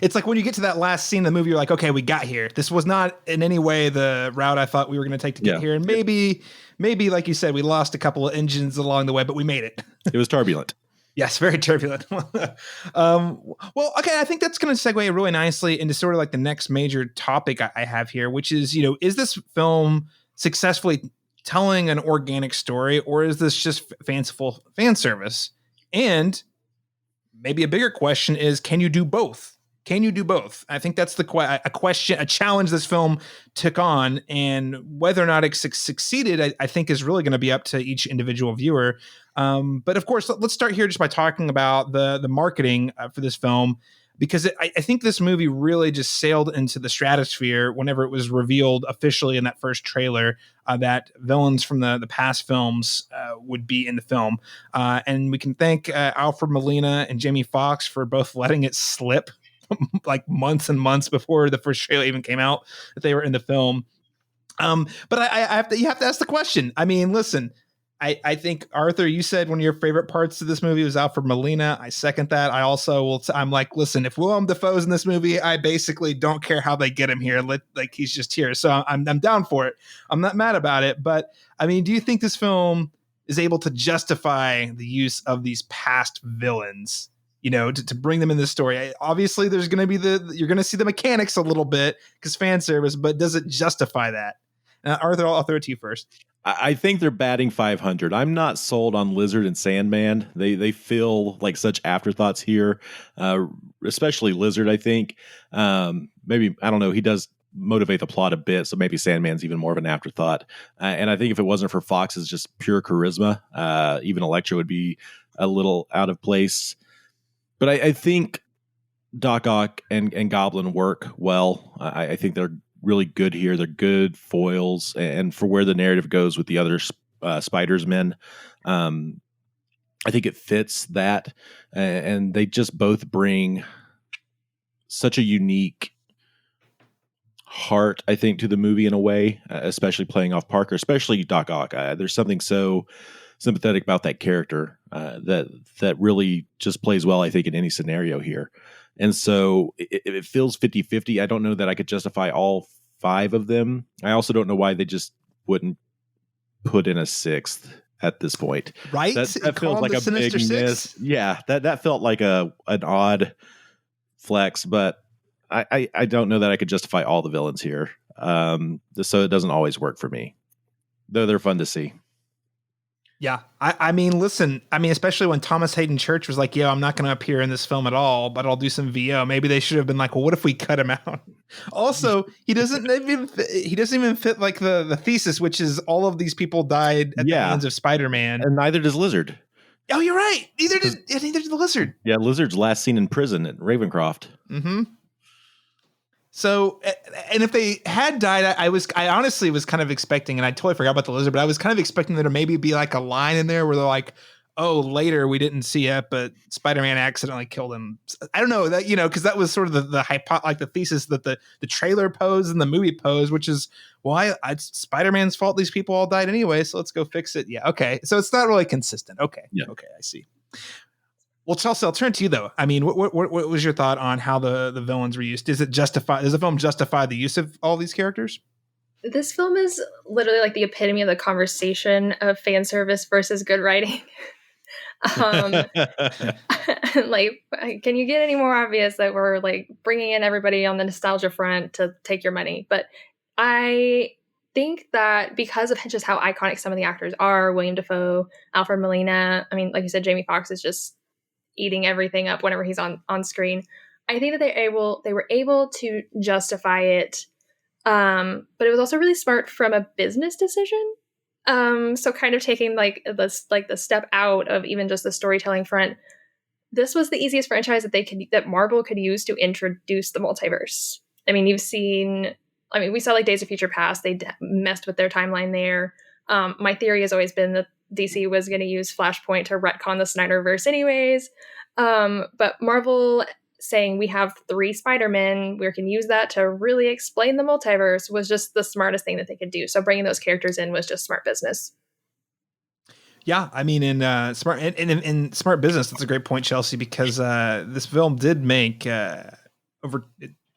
it's like when you get to that last scene of the movie, you're like, okay, we got here. This was not in any way the route I thought we were going to take to get here. And maybe, like you said, we lost a couple of engines along the way, but we made it. It was turbulent. Yes, very turbulent. Well, okay, I think that's going to segue really nicely into sort of like the next major topic I have here, which is, is this film successfully telling an organic story, or is this just fanciful fan service? And maybe a bigger question is, can you do both? Can you do both? I think that's a challenge this film took on, and whether or not it succeeded, I think is really going to be up to each individual viewer. But of course, let's start here just by talking about the marketing for this film, because I think this movie really just sailed into the stratosphere whenever it was revealed officially in that first trailer that villains from the past films would be in the film. And we can thank Alfred Molina and Jamie Foxx for both letting it slip like months and months before the first trailer even came out that they were in the film. But you have to ask the question. I mean, listen, I think, Arthur, you said one of your favorite parts of this movie was Alfred Molina. I second that. I also I'm like, listen, if Willem Dafoe's in this movie, I basically don't care how they get him here. Like, he's just here. So I'm down for it. I'm not mad about it. But I mean, do you think this film is able to justify the use of these past villains, to bring them in this story? Obviously, there's going to be you're going to see the mechanics a little bit because fan service, but does it justify that? Arthur, I'll throw it to you first. I think they're batting 500. I'm not sold on Lizard and Sandman. They feel like such afterthoughts here, especially Lizard, I think. Maybe, I don't know, he does motivate the plot a bit, so maybe Sandman's even more of an afterthought. And I think if it wasn't for Foxx's just pure charisma, even Electro would be a little out of place. But I think Doc Ock and Goblin work well. I think they're really good here. They're good foils, and for where the narrative goes with the other Spider-Men, I think it fits that, and they just both bring such a unique heart, I think, to the movie in a way, especially playing off Parker, especially Doc Ock. There's something so sympathetic about that character that really just plays well, I think, in any scenario here. And so it feels 50-50. I don't know that I could justify all 5 of them. I also don't know why they just wouldn't put in a 6th at this point. Right? That feels like a big miss. Yeah, that felt like an odd flex, but I don't know that I could justify all the villains here. So it doesn't always work for me, though they're fun to see. Yeah. I mean, listen, especially when Thomas Hayden Church was like, I'm not going to appear in this film at all, but I'll do some VO. Maybe they should have been like, well, what if we cut him out? Also, he doesn't even fit like the thesis, which is all of these people died at the hands of Spider-Man. And neither does Lizard. Oh, you're right. Neither did the Lizard. Yeah, Lizard's last seen in prison at Ravencroft. Mm-hmm. So, and if they had died, I honestly was kind of expecting, and I totally forgot about the Lizard, but I was kind of expecting there to maybe be like a line in there where they're like, oh, later we didn't see it, but Spider-Man accidentally killed him. I don't know that, because that was sort of the thesis that the trailer posed and the movie posed, which is, well, it's Spider-Man's fault. These people all died anyway, so let's go fix it. Yeah. Okay. So it's not really consistent. Okay. Yeah. Okay. I see. Well, Chelsea, I'll turn to you though. I mean, what was your thought on how the villains were used? Does the film justify the use of all these characters? This film is literally like the epitome of the conversation of fan service versus good writing. Like, can you get any more obvious that we're like bringing in everybody on the nostalgia front to take your money? But I think that because of just how iconic some of the actors are, Willem Dafoe, Alfred Molina, I mean, like you said, Jamie Foxx is just eating everything up whenever he's on screen. I think that they were able to justify it, but it was also really smart from a business decision. So kind of taking the step out of even just the storytelling front. This was the easiest franchise that Marvel could use to introduce the multiverse. I mean, we saw like Days of Future Past. They messed with their timeline there. My theory has always been that DC was going to use Flashpoint to retcon the Snyderverse anyways. But Marvel saying we have 3 Spider-Men, we can use that to really explain the multiverse was just the smartest thing that they could do. So bringing those characters in was just smart business. Yeah, I mean, in smart business, that's a great point, Chelsea, because this film did make over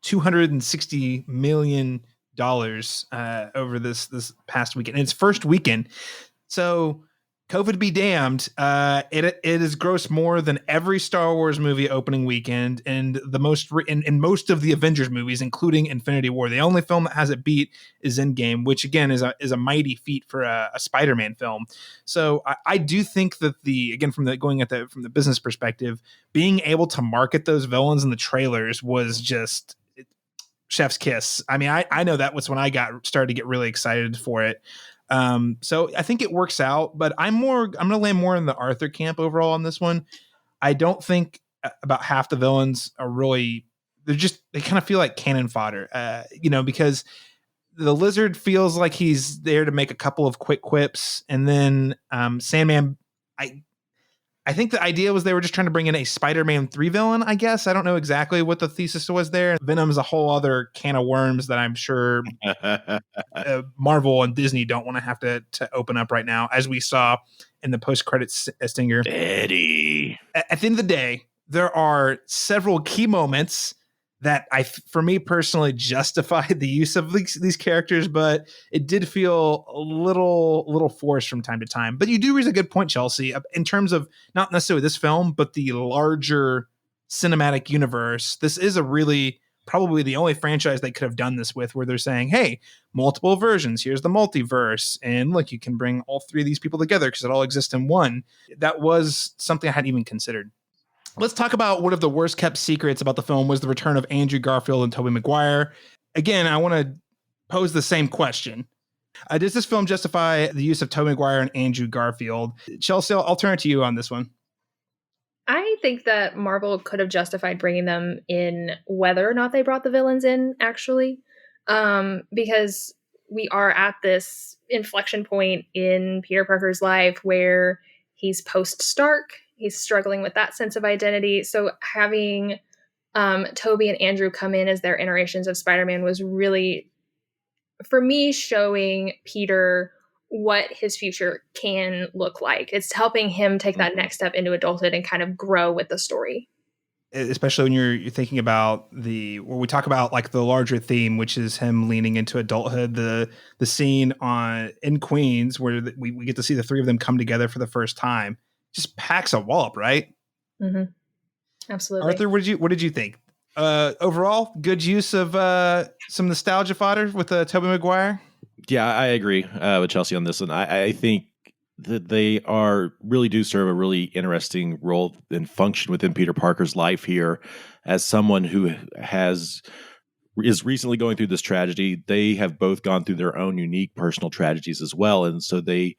$260 million over this past weekend. In its first weekend. So COVID be damned. It has grossed more than every Star Wars movie opening weekend and most of the Avengers movies, including Infinity War. The only film that has it beat is Endgame, which again is a mighty feat for a Spider-Man film. So I do think that from the business perspective, being able to market those villains in the trailers was just chef's kiss. I mean, I know that was when I started to get really excited for it. So I think it works out, but I'm going to land more in the Arthur camp overall on this one. I don't think about half the villains are really, they kind of feel like cannon fodder, because the Lizard feels like he's there to make a couple of quick quips. And then, Sandman, I think the idea was they were just trying to bring in a Spider-Man 3 villain, I guess. I don't know exactly what the thesis was there. Venom's a whole other can of worms that I'm sure Marvel and Disney don't want to have to open up right now, as we saw in the post-credits stinger. Eddie. At the end of the day, there are several key moments that for me personally, justified the use of these characters, but it did feel a little forced from time to time. But you do raise a good point, Chelsea, in terms of not necessarily this film, but the larger cinematic universe. This is probably the only franchise they could have done this with, where they're saying, hey, multiple versions, here's the multiverse, and look, you can bring all 3 of these people together because it all exists in one. That was something I hadn't even considered. Let's talk about one of the worst kept secrets about the film was the return of Andrew Garfield and Tobey Maguire. Again, I want to pose the same question. Does this film justify the use of Tobey Maguire and Andrew Garfield? Chelsea, I'll turn it to you on this one. I think that Marvel could have justified bringing them in whether or not they brought the villains in, actually. because we are at this inflection point in Peter Parker's life where he's post-Stark. He's struggling with that sense of identity. So having Tobey and Andrew come in as their iterations of Spider-Man was really, for me, showing Peter what his future can look like. It's helping him take that next step into adulthood and kind of grow with the story. Especially when you're thinking about where we talk about like the larger theme, which is him leaning into adulthood, the scene in Queens where we get to see the three of them come together for the first time, just packs a wallop, right? Mm-hmm. Absolutely. Arthur, what did you think? Overall, good use of some nostalgia fodder with Tobey Maguire. Yeah, I agree with Chelsea on this one. I think that they really do serve a really interesting role and function within Peter Parker's life here as someone who is recently going through this tragedy. They have both gone through their own unique personal tragedies as well. And so they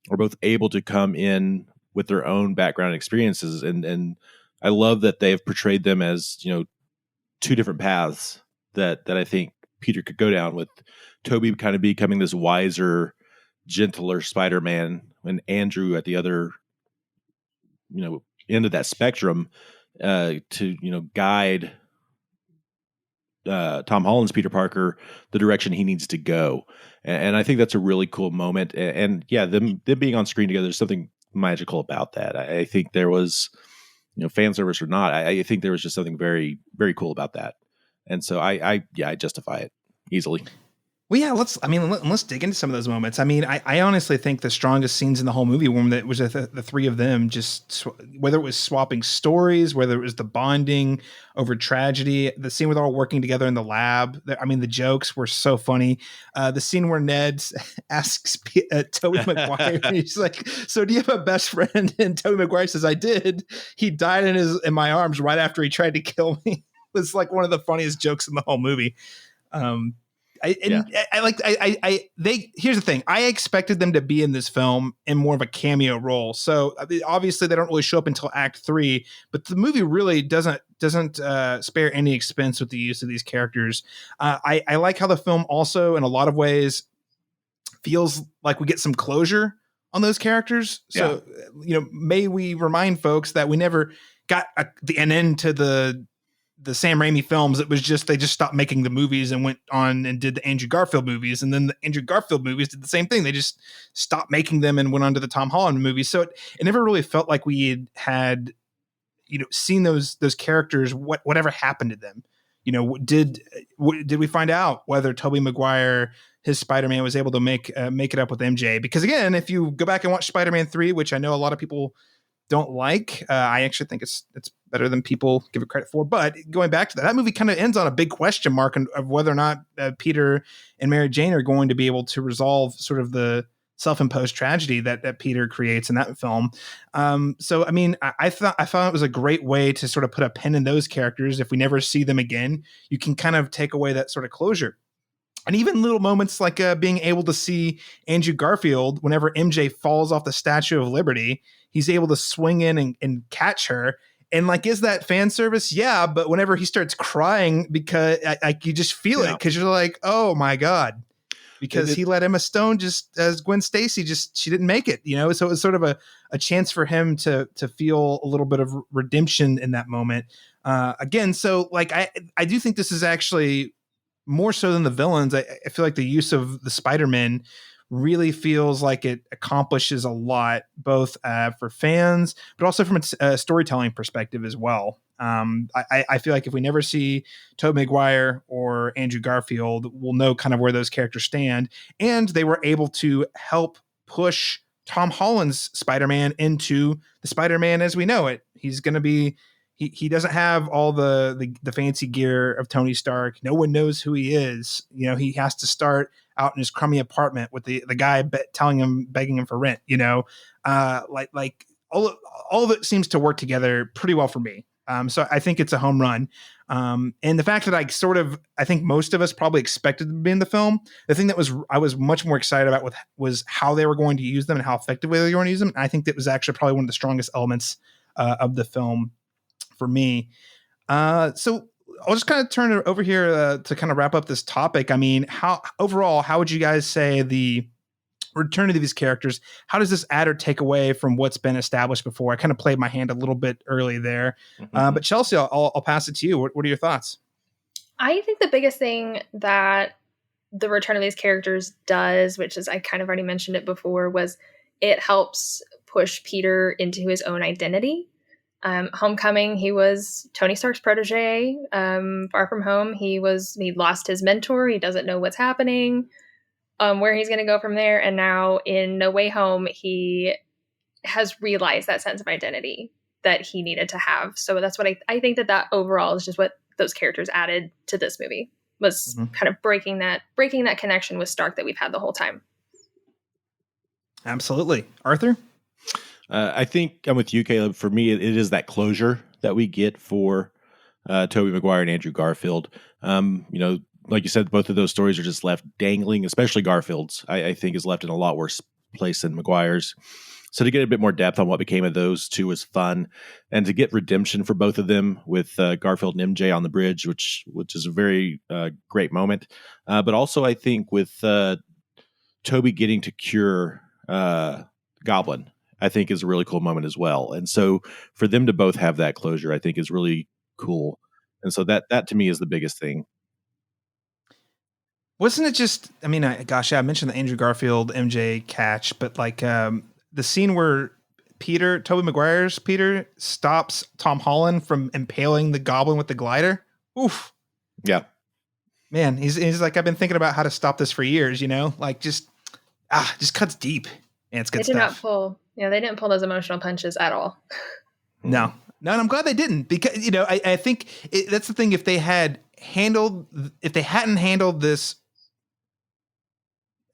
are both able to come in with their own background experiences. And I love that they've portrayed them as, two different paths that I think Peter could go down, with Tobey kind of becoming this wiser, gentler Spider-Man, and Andrew at the other, end of that spectrum, to guide Tom Holland's Peter Parker the direction he needs to go. And I think that's a really cool moment. And yeah, them being on screen together, there's something magical about that. I think there was, fan service or not, I think there was just something very, very cool about that. And so I justify it easily. Well, yeah, let's dig into some of those moments. I mean, I honestly think the strongest scenes in the whole movie were that was the three of them, just whether it was swapping stories, whether it was the bonding over tragedy, the scene where they're all working together in the lab. I mean, the jokes were so funny. The scene where Ned asks Tobey Maguire, he's like, "So do you have a best friend?" And Tobey Maguire says, "I did. He died in my arms right after he tried to kill me." It's like one of the funniest jokes in the whole movie. Here's the thing. I expected them to be in this film in more of a cameo role. So obviously they don't really show up until Act 3, but the movie really doesn't spare any expense with the use of these characters. I like how the film also, in a lot of ways, feels like we get some closure on those characters. So, may we remind folks that we never got an end to the Sam Raimi films. It was just, they just stopped making the movies and went on and did the Andrew Garfield movies. And then the Andrew Garfield movies did the same thing. They just stopped making them and went on to the Tom Holland movies. So it never really felt like we had seen those characters, whatever happened to them. Did we find out whether Tobey Maguire, his Spider-Man, was able to make it up with MJ? Because again, if you go back and watch Spider-Man 3, which I know a lot of people don't like, I actually think it's better than people give it credit for. But going back to that movie kind of ends on a big question mark of whether or not Peter and Mary Jane are going to be able to resolve sort of the self-imposed tragedy that Peter creates in that film. So, I mean, I thought it was a great way to sort of put a pin in those characters. If we never see them again, you can kind of take away that sort of closure. And even little moments like being able to see Andrew Garfield, whenever MJ falls off the Statue of Liberty, he's able to swing in and catch her. And like, is that fan service? Yeah. But whenever he starts crying, because you just feel it, because you're like, oh my God, because he let Emma Stone, just as Gwen Stacy, she didn't make it, So it was sort of a chance for him to feel a little bit of redemption in that moment. Again, so like, I do think this is actually more so than the villains. I feel like the use of the Spider-Man really feels like it accomplishes a lot, both for fans, but also from a storytelling perspective as well. I feel like if we never see Tobey Maguire or Andrew Garfield, we'll know kind of where those characters stand. And they were able to help push Tom Holland's Spider-Man into the Spider-Man as we know it. He's going to be, he doesn't have all the fancy gear of Tony Stark. No one knows who he is. He has to start out in his crummy apartment with the guy begging him for rent. Like all of it seems to work together pretty well for me. So I think it's a home run. And the fact that I think most of us probably expected them to be in the film. The thing that I was much more excited about was how they were going to use them and how effectively they were going to use them. And I think that was actually probably one of the strongest elements of the film for me. So I'll just kind of turn it over here to kind of wrap up this topic. I mean, how would you guys say the return of these characters, how does this add or take away from what's been established before? I kind of played my hand a little bit early there. But Chelsea, I'll pass it to you. What are your thoughts? I think the biggest thing that the return of these characters does, which is, I kind of already mentioned it before, was it helps push Peter into his own identity. Homecoming, he was Tony Stark's protege. Far From Home, he lost his mentor. He doesn't know what's happening, where he's going to go from there. And now in No Way Home, he has realized that sense of identity that he needed to have. So that's what I think that overall is just what those characters added to this movie, was kind of breaking that connection with Stark that we've had the whole time. Absolutely. Arthur? I think I'm with you, Caleb. For me, it is that closure that we get for Tobey Maguire and Andrew Garfield. Like you said, both of those stories are just left dangling, especially Garfield's, I think, is left in a lot worse place than Maguire's. So to get a bit more depth on what became of those two was fun. And to get redemption for both of them with Garfield and MJ on the bridge, which is a very great moment. But also, I think with Tobey getting to cure Goblin, I think is a really cool moment as well. And so for them to both have that closure, I think is really cool. And so that to me is the biggest thing. Wasn't it just, I mean, I mentioned the Andrew Garfield MJ catch, but like the scene where Tobey Maguire's Peter stops Tom Holland from impaling the Goblin with the glider. Oof. Yeah. Man, he's like, I've been thinking about how to stop this for years, like just cuts deep. And it's good stuff. They didn't pull those emotional punches at all. No, and I'm glad they didn't, because, I think that's the thing. If they hadn't handled this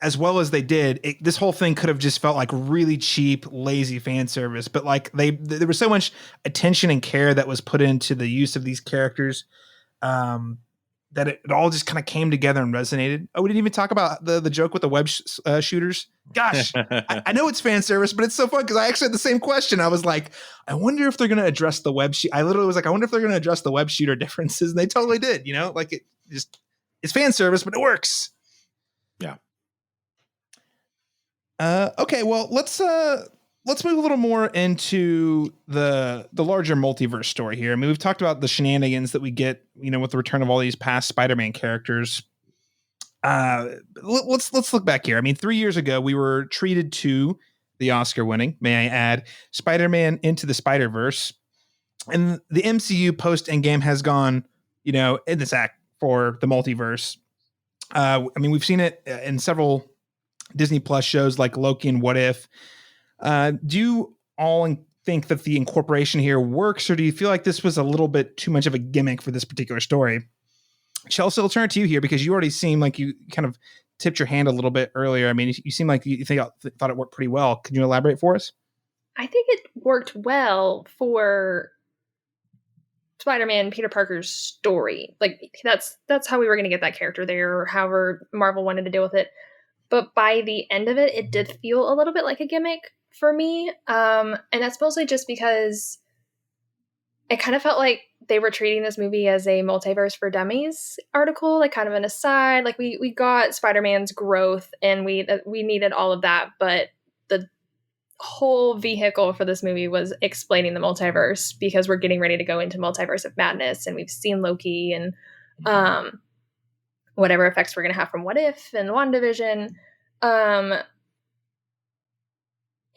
as well as they did, this whole thing could have just felt like really cheap, lazy fan service. But like there was so much attention and care that was put into the use of these characters, that it all just kind of came together and resonated. Oh, we didn't even talk about the joke with the web shooters. Gosh, I know it's fan service, but it's so fun because I actually had the same question. I was like, I wonder if they're going to address the web shoot. I literally was like, I wonder if they're going to address the web shooter differences. And they totally did, like it's fan service, but it works. Yeah. Okay, well, let's move a little more into the larger multiverse story here. I mean, we've talked about the shenanigans that we get, with the return of all these past Spider-Man characters. Let's look back here. I mean, 3 years ago, we were treated to the Oscar-winning, may I add, Spider-Man Into the Spider-Verse, and the MCU post Endgame has gone, in this act for the multiverse. I mean, we've seen it in several Disney Plus shows like Loki and What If. Do you all think that the incorporation here works, or do you feel like this was a little bit too much of a gimmick for this particular story? Chelsea, I'll turn to you here because you already seem like you kind of tipped your hand a little bit earlier. I mean, you seem like you thought it worked pretty well. Can you elaborate for us? I think it worked well for Spider-Man Peter Parker's story. Like that's how we were going to get that character there, or however Marvel wanted to deal with it. But by the end of it, it did feel a little bit like a gimmick for me. And that's mostly just because it kind of felt like they were treating this movie as a multiverse for dummies article, like kind of an aside. Like we got Spider-Man's growth and we needed all of that. But the whole vehicle for this movie was explaining the multiverse, because we're getting ready to go into Multiverse of Madness, and we've seen Loki and whatever effects we're going to have from What If and WandaVision.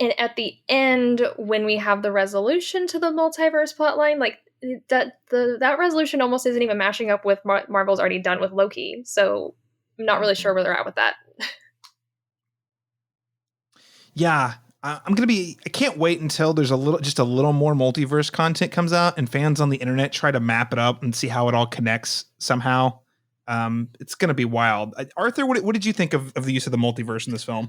And at the end, when we have the resolution to the multiverse plotline, like that resolution almost isn't even matching up with what Marvel's already done with Loki. So I'm not really sure where they're at with that. Yeah. I can't wait until there's a little more multiverse content comes out and fans on the internet try to map it up and see how it all connects somehow. It's going to be wild. Arthur, what did you think of the use of the multiverse in this film?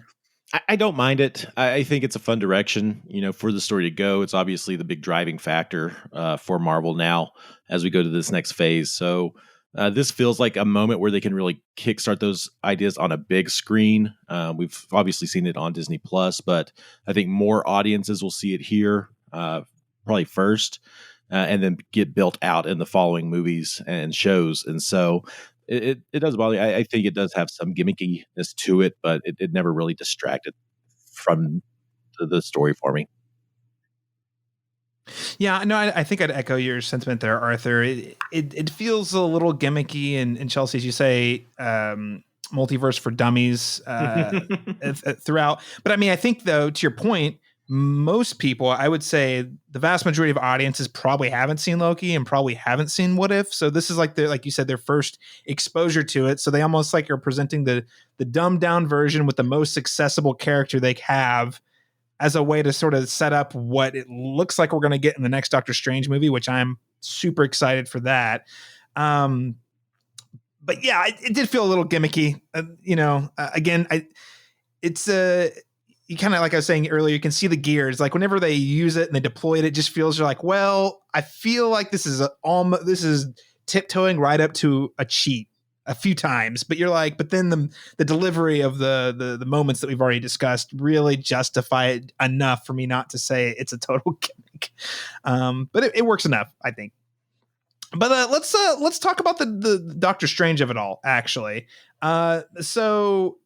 I don't mind it. I think it's a fun direction, for the story to go. It's obviously the big driving factor for Marvel now as we go to this next phase. So this feels like a moment where they can really kickstart those ideas on a big screen. We've obviously seen it on Disney Plus, but I think more audiences will see it here probably first. and then get built out in the following movies and shows. And so it does bother me. I think it does have some gimmickiness to it, but it never really distracted from the story for me. Yeah, no, I think I'd echo your sentiment there, Arthur. It feels a little gimmicky, and Chelsea, as you say, multiverse for dummies throughout. But I mean, I think, though, to your point, most people, I would say the vast majority of audiences probably haven't seen Loki and probably haven't seen What If. So this is like like you said, their first exposure to it. So they almost like are presenting the dumbed down version with the most accessible character they have as a way to sort of set up what it looks like we're going to get in the next Doctor Strange movie, which I'm super excited for that. But yeah, it did feel a little gimmicky. Again, it's you kind of, like I was saying earlier, you can see the gears. Like whenever they use it and they deploy it, it just feels you're like, well, I feel like this is tiptoeing right up to a cheat a few times, but you're like, but then the delivery of the moments that we've already discussed really justify it enough for me not to say it's a total gimmick. But it works enough, I think. But let's talk about the Doctor Strange of it all, actually. So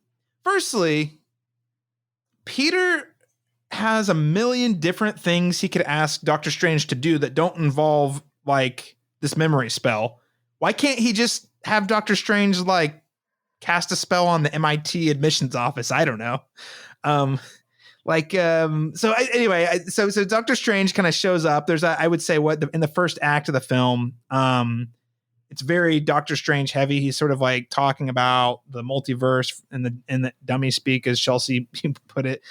firstly, Peter has a million different things he could ask Doctor Strange to do that don't involve like this memory spell. Why can't he just have Doctor Strange like cast a spell on the MIT admissions office? I don't know. So Doctor Strange kind of shows up. There's I would say in the first act of the film, it's very Doctor Strange heavy. He's sort of like talking about the multiverse and the dummy speak, as Chelsea put it.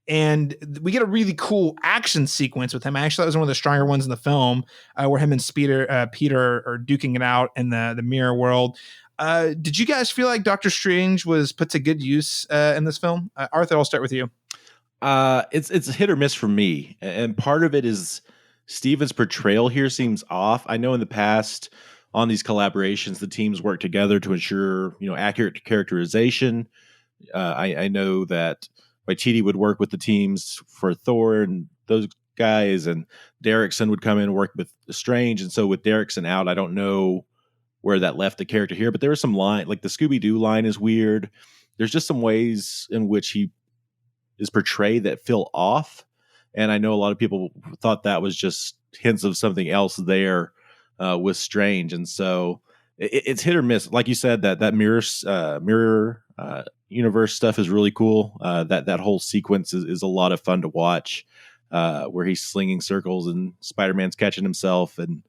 And we get a really cool action sequence with him. Actually, that was one of the stronger ones in the film, where him and Peter are duking it out in the mirror world. Did you guys feel like Doctor Strange was put to good use in this film? Arthur, I'll start with you. It's hit or miss for me, and part of it is Steven's portrayal here seems off. I know in the past on these collaborations, the teams work together to ensure accurate characterization. I know that Waititi would work with the teams for Thor and those guys, and Derrickson would come in and work with Strange. And so with Derrickson out, I don't know where that left the character here, but there was some line, like the Scooby-Doo line is weird. There's just some ways in which he is portrayed that feel off. And I know a lot of people thought that was just hints of something else there with Strange. And so it's hit or miss. Like you said, that mirror universe stuff is really cool. That whole sequence is a lot of fun to watch, where he's slinging circles and Spider-Man's catching himself. And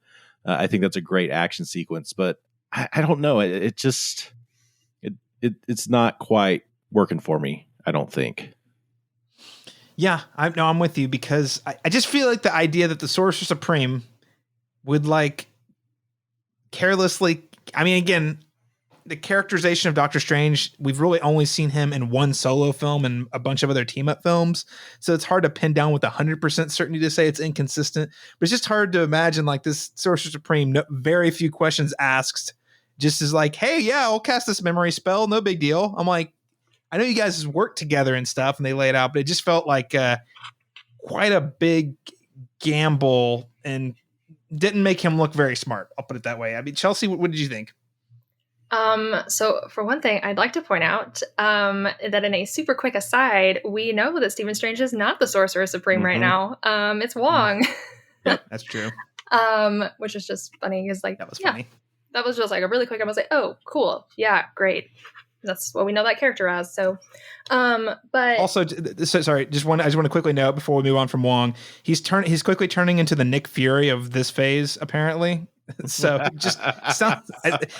I think that's a great action sequence, but I don't know. It's not quite working for me, I don't think. Yeah, I'm with you, because I just feel like the idea that the Sorcerer Supreme would like carelessly, I mean, again, the characterization of Doctor Strange, we've really only seen him in one solo film and a bunch of other team up films. So it's hard to pin down with 100% certainty to say it's inconsistent, but it's just hard to imagine like this Sorcerer Supreme, very few questions asked, just is like, hey, yeah, I'll cast this memory spell. No big deal. I'm like, I know you guys work together and stuff and they lay it out, but it just felt like quite a big gamble and didn't make him look very smart. I'll put it that way. I mean, Chelsea, what did you think? So for one thing, I'd like to point out that in a super quick aside, we know that Stephen Strange is not the Sorcerer Supreme right now. It's Wong. Yep, that's true. Which is just funny because that was funny. That was just like a really quick. I was like, oh, cool. Yeah, great. That's what we know that character as. So, but also, sorry, I just want to quickly note before we move on from Wong, he's quickly turning into the Nick Fury of this phase, apparently. So just sounds,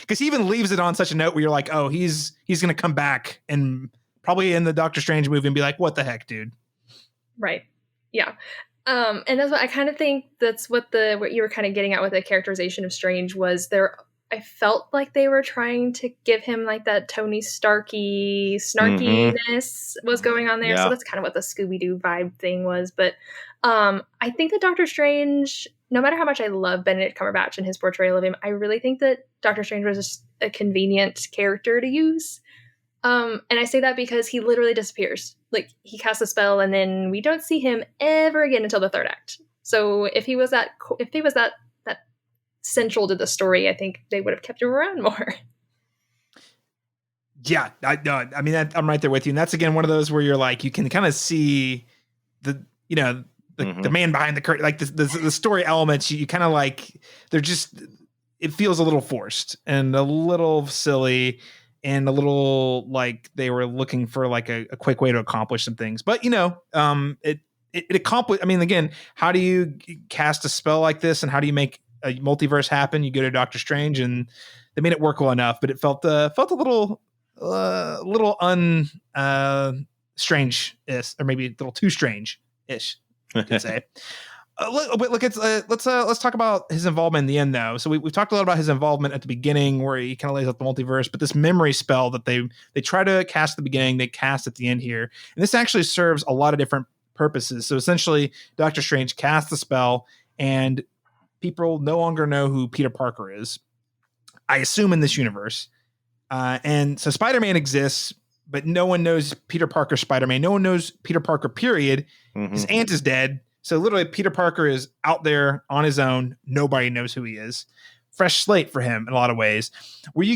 because he even leaves it on such a note where you're like, oh, he's going to come back and probably in the Doctor Strange movie and be like, what the heck, dude? Right. Yeah. And that's what I kind of think that's what you were kind of getting at with the characterization of Strange was there. I felt like they were trying to give him like that Tony Starky snarkiness was going on there. Yeah. So that's kind of what the Scooby-Doo vibe thing was. But I think that Doctor Strange, no matter how much I love Benedict Cumberbatch and his portrayal of him, I really think that Doctor Strange was just a convenient character to use. And I say that because he literally disappears. Like he casts a spell and then we don't see him ever again until the third act. So if he was that central to the story, I think they would have kept him around more. Yeah, I mean, I'm right there with you. And that's, again, one of those where you're like, you can kind of see the man behind the curtain, like the story elements. You kind of like, they're just, it feels a little forced and a little silly and a little like they were looking for like a quick way to accomplish some things. But, it accomplished. I mean, again, how do you cast a spell like this and how do you make a multiverse happen? You go to Doctor Strange and they made it work well enough, but it felt a little strange-ish, or maybe a little too strange-ish, I could say. Let's talk about his involvement in the end, though. So we've talked a lot about his involvement at the beginning, where he kind of lays out the multiverse, but this memory spell that they try to cast at the beginning, they cast at the end here, and this actually serves a lot of different purposes. So essentially, Doctor Strange casts the spell, and people no longer know who Peter Parker is, I assume, in this universe. And so Spider-Man exists, but no one knows Peter Parker Spider-Man. No one knows Peter Parker, period. His aunt is dead. So literally Peter Parker is out there on his own. Nobody knows who he is. Fresh slate for him in a lot of ways. Did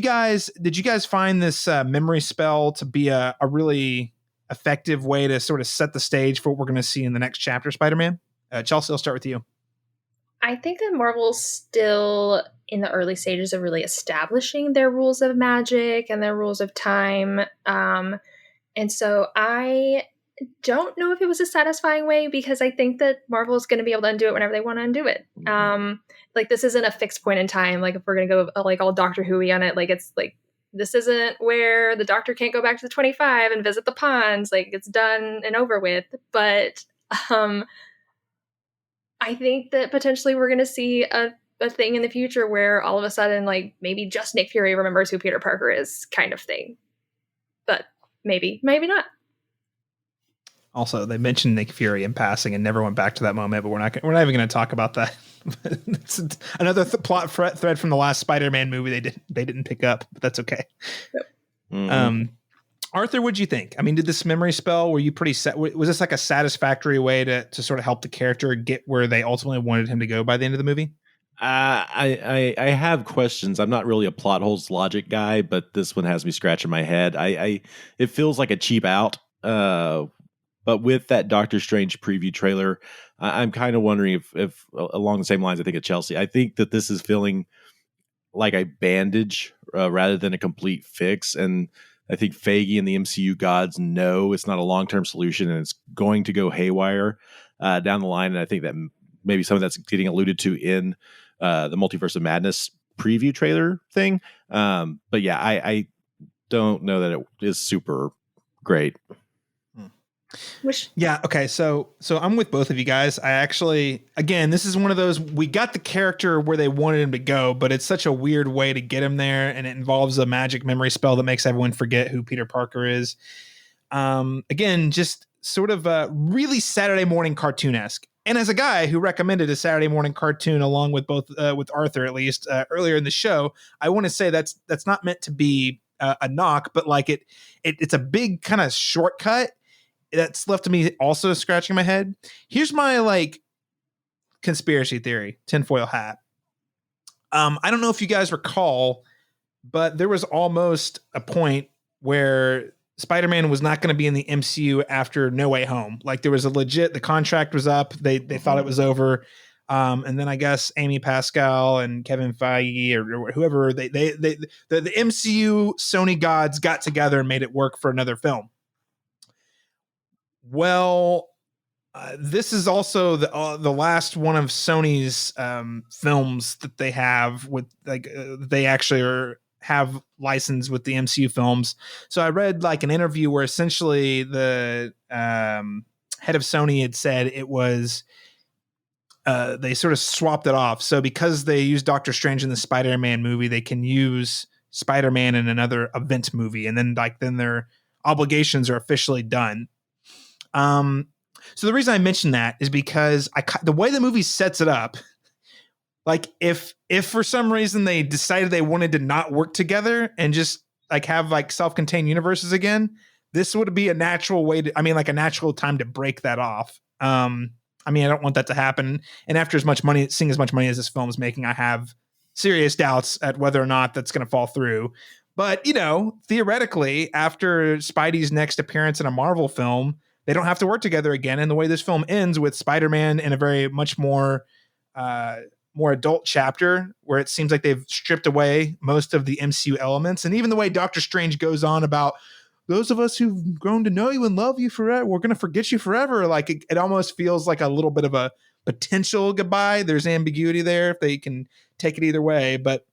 you guys find this memory spell to be a really effective way to sort of set the stage for what we're going to see in the next chapter, Spider-Man? Chelsea, I'll start with you. I think that Marvel's still in the early stages of really establishing their rules of magic and their rules of time. And so I don't know if it was a satisfying way, because I think that Marvel is going to be able to undo it whenever they want to undo it. Like, this isn't a fixed point in time. Like, if we're going to go like all Doctor Who-y on it, like, it's like, this isn't where the Doctor can't go back to the 25 and visit the ponds. Like, it's done and over with. But I think that potentially we're going to see a thing in the future where all of a sudden, like, maybe just Nick Fury remembers who Peter Parker is, kind of thing. But maybe not. Also, they mentioned Nick Fury in passing and never went back to that moment, but we're not even going to talk about that. It's another plot thread from the last Spider-Man movie they didn't pick up, but that's okay. Yep. Arthur, what'd you think? I mean, did this memory spell, were you pretty set? Was this like a satisfactory way to sort of help the character get where they ultimately wanted him to go by the end of the movie? I have questions. I'm not really a plot holes logic guy, but this one has me scratching my head. It feels like a cheap out. But with that Doctor Strange preview trailer, I'm kind of wondering if along the same lines, I think of Chelsea, I think that this is feeling like a bandage rather than a complete fix. And I think Feige and the MCU gods know it's not a long-term solution and it's going to go haywire down the line. And I think that maybe some of that's getting alluded to in the Multiverse of Madness preview trailer thing. But yeah, I don't know that it is super great. Yeah. Okay. So I'm with both of you guys. I actually, again, this is one of those, we got the character where they wanted him to go, but it's such a weird way to get him there. And it involves a magic memory spell that makes everyone forget who Peter Parker is. Again, just sort of really Saturday morning cartoon-esque. And as a guy who recommended a Saturday morning cartoon along with with Arthur, at least earlier in the show, I want to say that's not meant to be a knock, but like it's a big kind of shortcut that's left me also scratching my head. Here's my like conspiracy theory, tinfoil hat. I don't know if you guys recall, but there was almost a point where Spider-Man was not going to be in the MCU after No Way Home. Like, there was the contract was up. They thought it was over. And then I guess Amy Pascal and Kevin Feige or whoever, the MCU Sony gods got together and made it work for another film. Well, this is also the last one of Sony's films that they have with they actually have licensed with the MCU films. So I read like an interview where essentially the head of Sony had said it was they sort of swapped it off. So because they used Doctor Strange in the Spider-Man movie, they can use Spider-Man in another event movie, and then their obligations are officially done. So the reason I mention that is because the way the movie sets it up, like if for some reason they decided they wanted to not work together and just like have like self-contained universes again, this would be a natural way a natural time to break that off. I'm I mean, I don't want that to happen. And after seeing as much money as this film is making, I have serious doubts at whether or not that's going to fall through. But, theoretically, after Spidey's next appearance in a Marvel film, they don't have to work together again. And the way this film ends with Spider-Man in a very much more adult chapter, where it seems like they've stripped away most of the MCU elements. And even the way Doctor Strange goes on about those of us who've grown to know you and love you forever, we're going to forget you forever. Like it almost feels like a little bit of a potential goodbye. There's ambiguity there if they can take it either way. But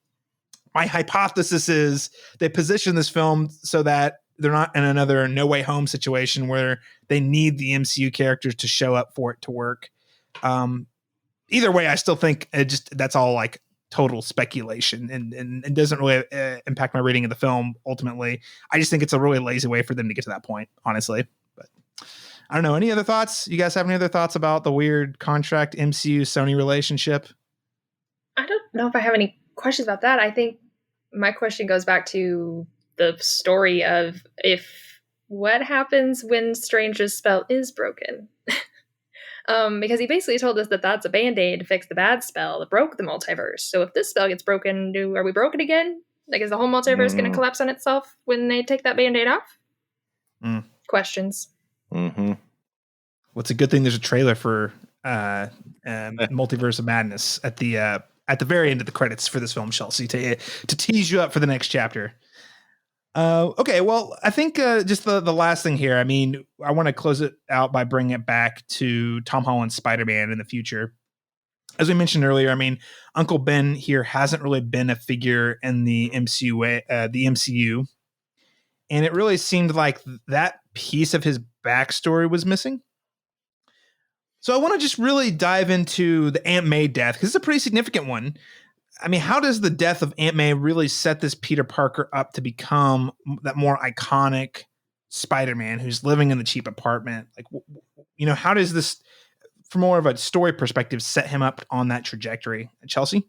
my hypothesis is they position this film so that they're not in another No Way Home situation where they need the MCU characters to show up for it to work. Either way, I still think that's all like total speculation and doesn't really impact my rating of the film. Ultimately, I just think it's a really lazy way for them to get to that point, honestly. But I don't know. Any other thoughts? You guys have any other thoughts about the weird contract MCU Sony relationship? I don't know if I have any questions about that. I think my question goes back to the story of what happens when Strange's spell is broken. Because he basically told us that that's a band-aid to fix the bad spell that broke the multiverse. So if this spell gets broken, are we broken again? Like, is the whole multiverse going to collapse on itself when they take that band-aid off? Questions. Mm-hmm. Well, it's a good thing there's a trailer for Multiverse of Madness at the very end of the credits for this film, Chelsea, to tease you up for the next chapter. Okay, well, I think just the last thing here, I mean, I want to close it out by bringing it back to Tom Holland's Spider-Man in the future. As we mentioned earlier, I mean, Uncle Ben here hasn't really been a figure in the MCU, and it really seemed like that piece of his backstory was missing. So I want to just really dive into the Aunt May death, because it's a pretty significant one. I mean, how does the death of Aunt May really set this Peter Parker up to become that more iconic Spider-Man who's living in the cheap apartment? Like, how does this, from more of a story perspective, set him up on that trajectory? Chelsea?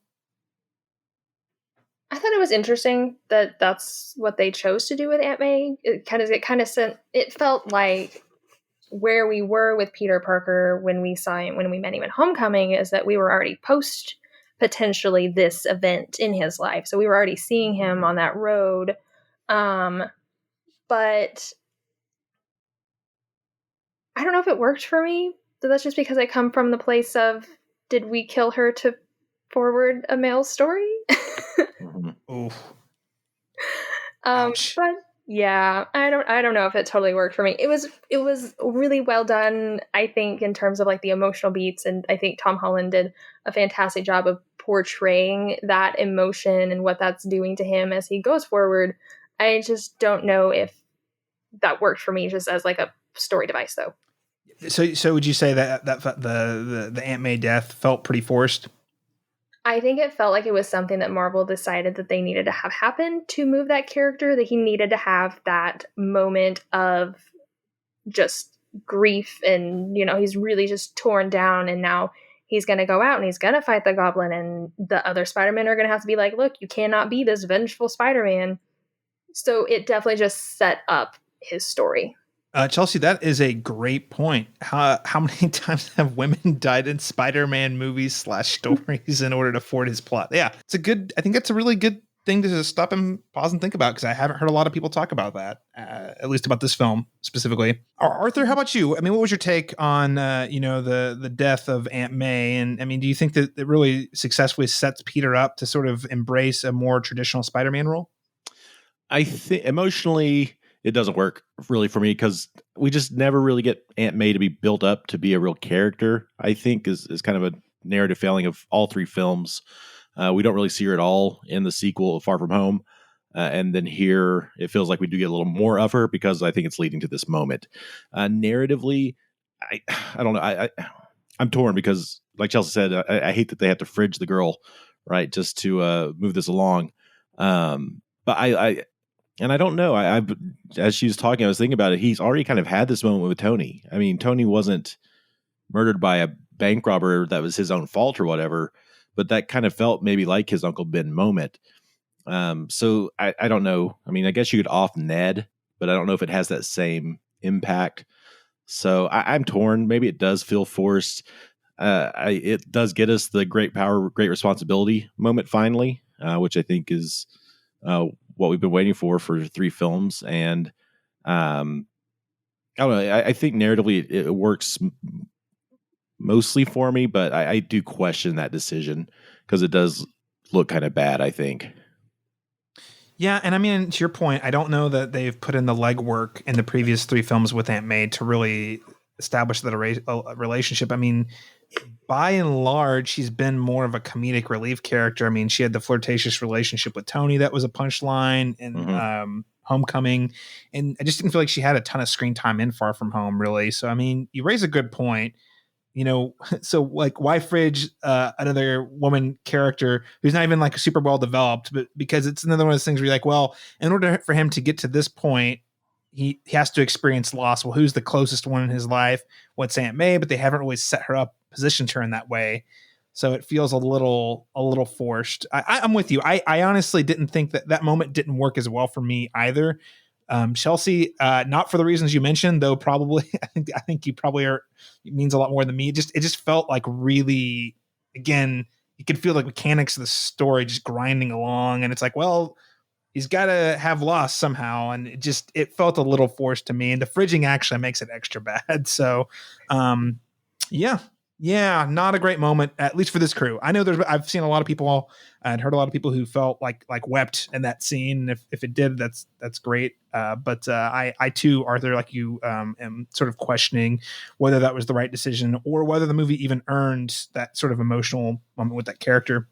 I thought it was interesting that that's what they chose to do with Aunt May. It felt like where we were with Peter Parker when we met him in Homecoming is that we were already post potentially this event in his life. So we were already seeing him on that road. But I don't know if it worked for me. So that's just because I come from the place of, did we kill her to forward a male story? Oof. But yeah, I don't know if it totally worked for me. It was really well done, I think, in terms of like the emotional beats, and I think Tom Holland did a fantastic job of portraying that emotion and what that's doing to him as he goes forward. I just don't know if that worked for me just as like a story device, though. So would you say that the Aunt May death felt pretty forced? I think it felt like it was something that Marvel decided that they needed to have happen to move that character, that he needed to have that moment of just grief and, he's really just torn down, and now he's going to go out and he's going to fight the Goblin, and the other Spider-Men are going to have to be like, look, you cannot be this vengeful Spider-Man. So it definitely just set up his story. Chelsea, that is a great point. How many times have women died in Spider-Man movies / stories in order to forward his plot? Yeah, I think that's a really good thing to just stop and pause and think about, because I haven't heard a lot of people talk about that, at least about this film specifically. Arthur, how about you? I mean, what was your take on, the death of Aunt May? And I mean, do you think that it really successfully sets Peter up to sort of embrace a more traditional Spider-Man role? I think emotionally, it doesn't work really for me, because we just never really get Aunt May to be built up to be a real character. I think is kind of a narrative failing of all three films. We don't really see her at all in the sequel, Far From Home. And then here, it feels like we do get a little more of her, because I think it's leading to this moment. Narratively, I don't know. I'm torn, because like Chelsea said, I hate that they have to fridge the girl, right, just to move this along. But I don't know. As she was talking, I was thinking about it. He's already kind of had this moment with Tony. I mean, Tony wasn't murdered by a bank robber that was his own fault or whatever, but that kind of felt maybe like his Uncle Ben moment. So I don't know. I mean, I guess you could off Ned, but I don't know if it has that same impact. So I'm torn. Maybe it does feel forced. it does get us the great power, great responsibility moment finally, which I think is what we've been waiting for 3 films. And I don't know. I think narratively it works mostly for me, but I do question that decision because it does look kind of bad, I think. Yeah, and I mean, to your point, I don't know that they've put in the legwork in the previous 3 films with Aunt May to really establish that a relationship. I mean, by and large, she's been more of a comedic relief character. I mean, she had the flirtatious relationship with Tony that was a punchline in Homecoming, and I just didn't feel like she had a ton of screen time in Far From Home, really. So, I mean, you raise a good point. You know, so like why fridge another woman character who's not even like super well developed, but because it's another one of those things where you're like, well, in order for him to get to this point, he has to experience loss. Well, who's the closest one in his life? What's Aunt May? But they haven't really set her up, positioned her in that way. So it feels a little forced. I'm with you. I honestly didn't think that moment didn't work as well for me either. Chelsea, not for the reasons you mentioned, though. Probably, I think you probably are. It means a lot more than me. It just felt like really, again, you could feel like mechanics of the story just grinding along, and it's like, well, he's got to have loss somehow, and it felt a little forced to me. And the fridging actually makes it extra bad. So, yeah, not a great moment, at least for this crew. I know I've seen a lot of people and heard a lot of people who felt like wept in that scene. If it did, that's great. But I too, Arthur, like you, am sort of questioning whether that was the right decision or whether the movie even earned that sort of emotional moment with that character.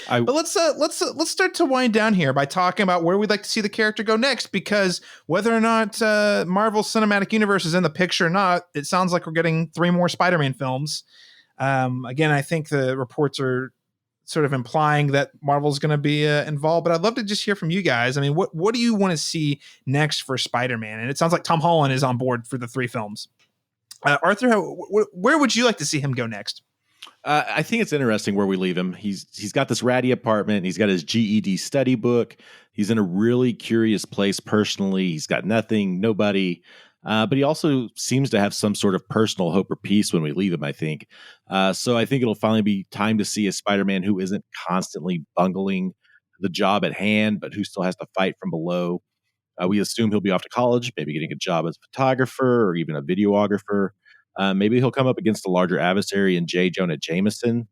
But let's start to wind down here by talking about where we'd like to see the character go next, because whether or not Marvel's Cinematic Universe is in the picture or not, it sounds like we're getting 3 more Spider-Man films. Again, I think the reports are sort of implying that Marvel's going to be involved, but I'd love to just hear from you guys. I mean, what do you want to see next for Spider-Man? And it sounds like Tom Holland is on board for the 3 films. Arthur, where would you like to see him go next? I think it's interesting where we leave him. He's got this ratty apartment. He's got his GED study book. He's in a really curious place personally. He's got nothing, nobody. But he also seems to have some sort of personal hope or peace when we leave him, I think. So I think it'll finally be time to see a Spider-Man who isn't constantly bungling the job at hand, but who still has to fight from below. We assume he'll be off to college, maybe getting a job as a photographer or even a videographer. Maybe he'll come up against a larger adversary in Jonah Jameson.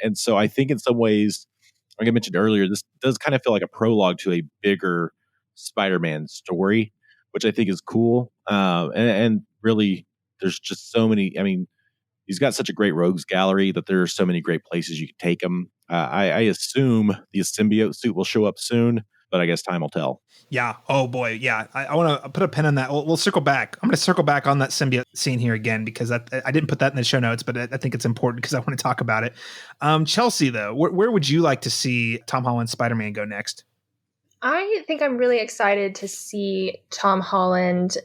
And so I think in some ways, like I mentioned earlier, this does kind of feel like a prologue to a bigger Spider-Man story, which I think is cool. And really, there's just so many. I mean, he's got such a great rogues gallery that there are so many great places you can take him. I assume the symbiote suit will show up soon, but I guess time will tell. Yeah. Oh boy. Yeah. I want to put a pin on that. We'll circle back. I'm going to circle back on that symbiote scene here again, because I didn't put that in the show notes, but I think it's important because I want to talk about it. Chelsea, though, where would you like to see Tom Holland's Spider-Man go next? I think I'm really excited to see Tom Holland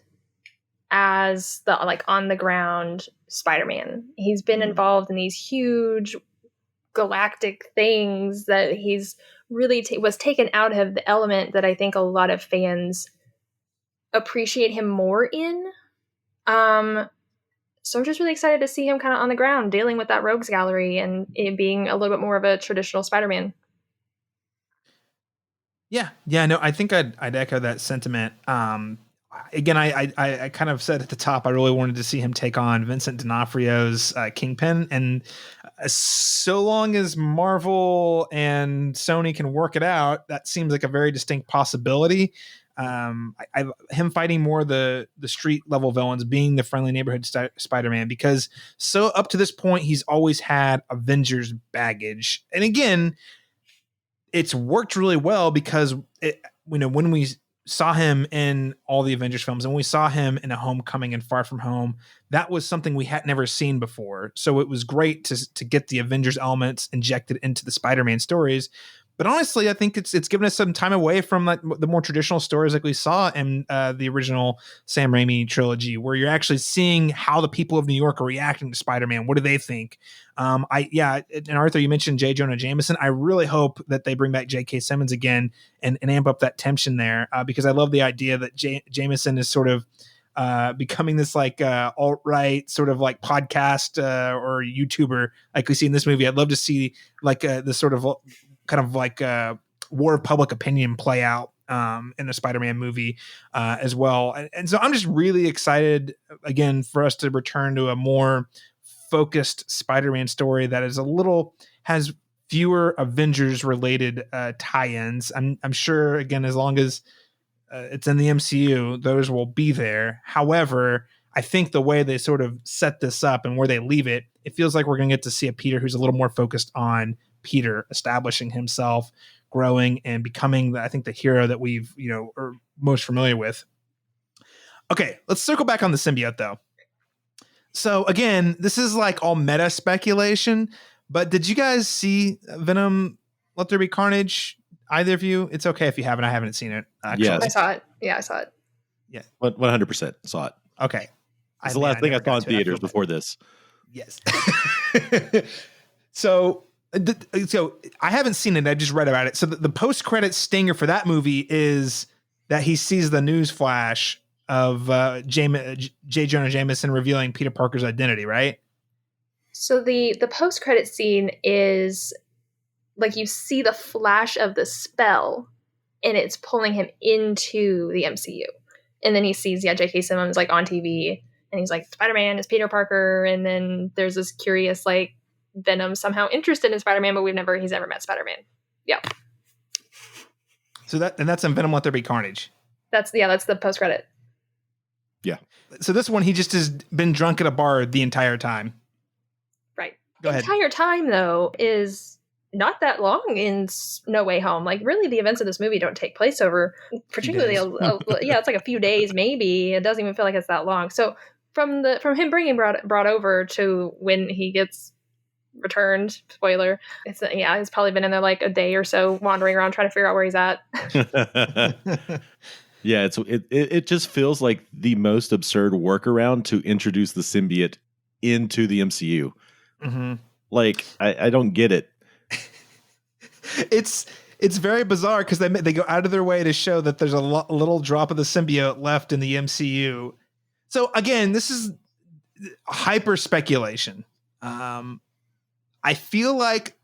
as the on the ground Spider-Man. He's been involved in these huge galactic things that he's really was taken out of the element that I think a lot of fans appreciate him more in. So I'm just really excited to see him kind of on the ground dealing with that rogues gallery and it being a little bit more of a traditional Spider-Man. Yeah, no, I think I'd echo that sentiment. Again, I kind of said at the top, I really wanted to see him take on Vincent D'Onofrio's Kingpin, and so long as Marvel and Sony can work it out, that seems like a very distinct possibility. Him fighting more the street level villains, being the friendly neighborhood Spider-Man, because so up to this point he's always had Avengers baggage, and again, it's worked really well because when we saw him in all the Avengers films and we saw him in a Homecoming and Far From Home, that was something we had never seen before. So it was great to get the Avengers elements injected into the Spider-Man stories. But honestly, I think it's given us some time away from like the more traditional stories like we saw in the original Sam Raimi trilogy, where you're actually seeing how the people of New York are reacting to Spider-Man. What do they think? And Arthur, you mentioned J. Jonah Jameson. I really hope that they bring back J.K. Simmons again and amp up that tension there, because I love the idea that Jameson is sort of becoming this like alt-right sort of like podcast or YouTuber like we see in this movie. I'd love to see like this sort of kind of like war of public opinion play out in the Spider-Man movie as well. And so I'm just really excited again for us to return to a more focused Spider-Man story that is has fewer Avengers related tie-ins. I'm sure again, as long as it's in the MCU, those will be there. However, I think the way they sort of set this up and where they leave it, it feels like we're going to get to see a Peter who's a little more focused on Peter establishing himself, growing, and becoming, I think, the hero that we've, are most familiar with. Okay, let's circle back on the symbiote, though. So, again, this is like all meta speculation, but did you guys see Venom Let There Be Carnage? Either of you? It's okay if you haven't. I haven't seen it. Yes. I saw it. Yeah, I saw it. Yeah. 100% saw it. Okay. It's the last thing I saw in theaters before this. Yes. So I haven't seen it. I just read about it. So the post-credit stinger for that movie is that he sees the news flash of J. Jonah Jameson revealing Peter Parker's identity, right? So the post-credit scene is like you see the flash of the spell and it's pulling him into the MCU. And then he sees, J.K. Simmons like on TV and he's like, Spider-Man is Peter Parker. And then there's this curious like Venom somehow interested in Spider-Man, but he's never met Spider-Man. Yeah. So that's in Venom Let There Be Carnage. That's the post-credit. Yeah. So this one, he just has been drunk at a bar the entire time. Right. Go ahead. The entire time, though, is not that long in No Way Home. Like, really, the events of this movie don't take place over particularly, it's like a few days, maybe. It doesn't even feel like it's that long. So from him being brought over to when he gets returned, spoiler, he's probably been in there like a day or so, wandering around trying to figure out where he's at. Yeah, it just feels like the most absurd workaround to introduce the symbiote into the MCU. Mm-hmm. Like, I don't get it. It's very bizarre because they go out of their way to show that there's a little drop of the symbiote left in the MCU. So again, this is hyper speculation. I feel like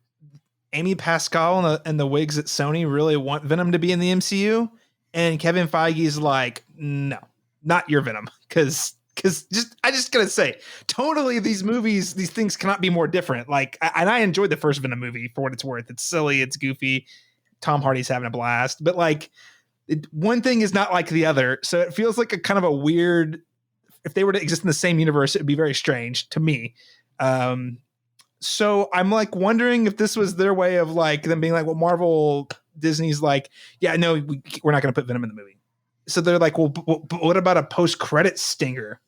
Amy Pascal and the wigs at Sony really want Venom to be in the MCU, and Kevin Feige's like, no, not your Venom, because I just gotta say, totally, these movies, these things cannot be more different. Like, and I enjoyed the first Venom movie for what it's worth. It's silly, it's goofy. Tom Hardy's having a blast, but like, one thing is not like the other. So it feels like a kind of a weird. If they were to exist in the same universe, it would be very strange to me. So I'm like wondering if this was their way of like them being like, well, Marvel, Disney's like, yeah, no, we're not going to put Venom in the movie. So they're like, well, what about a post-credit stinger?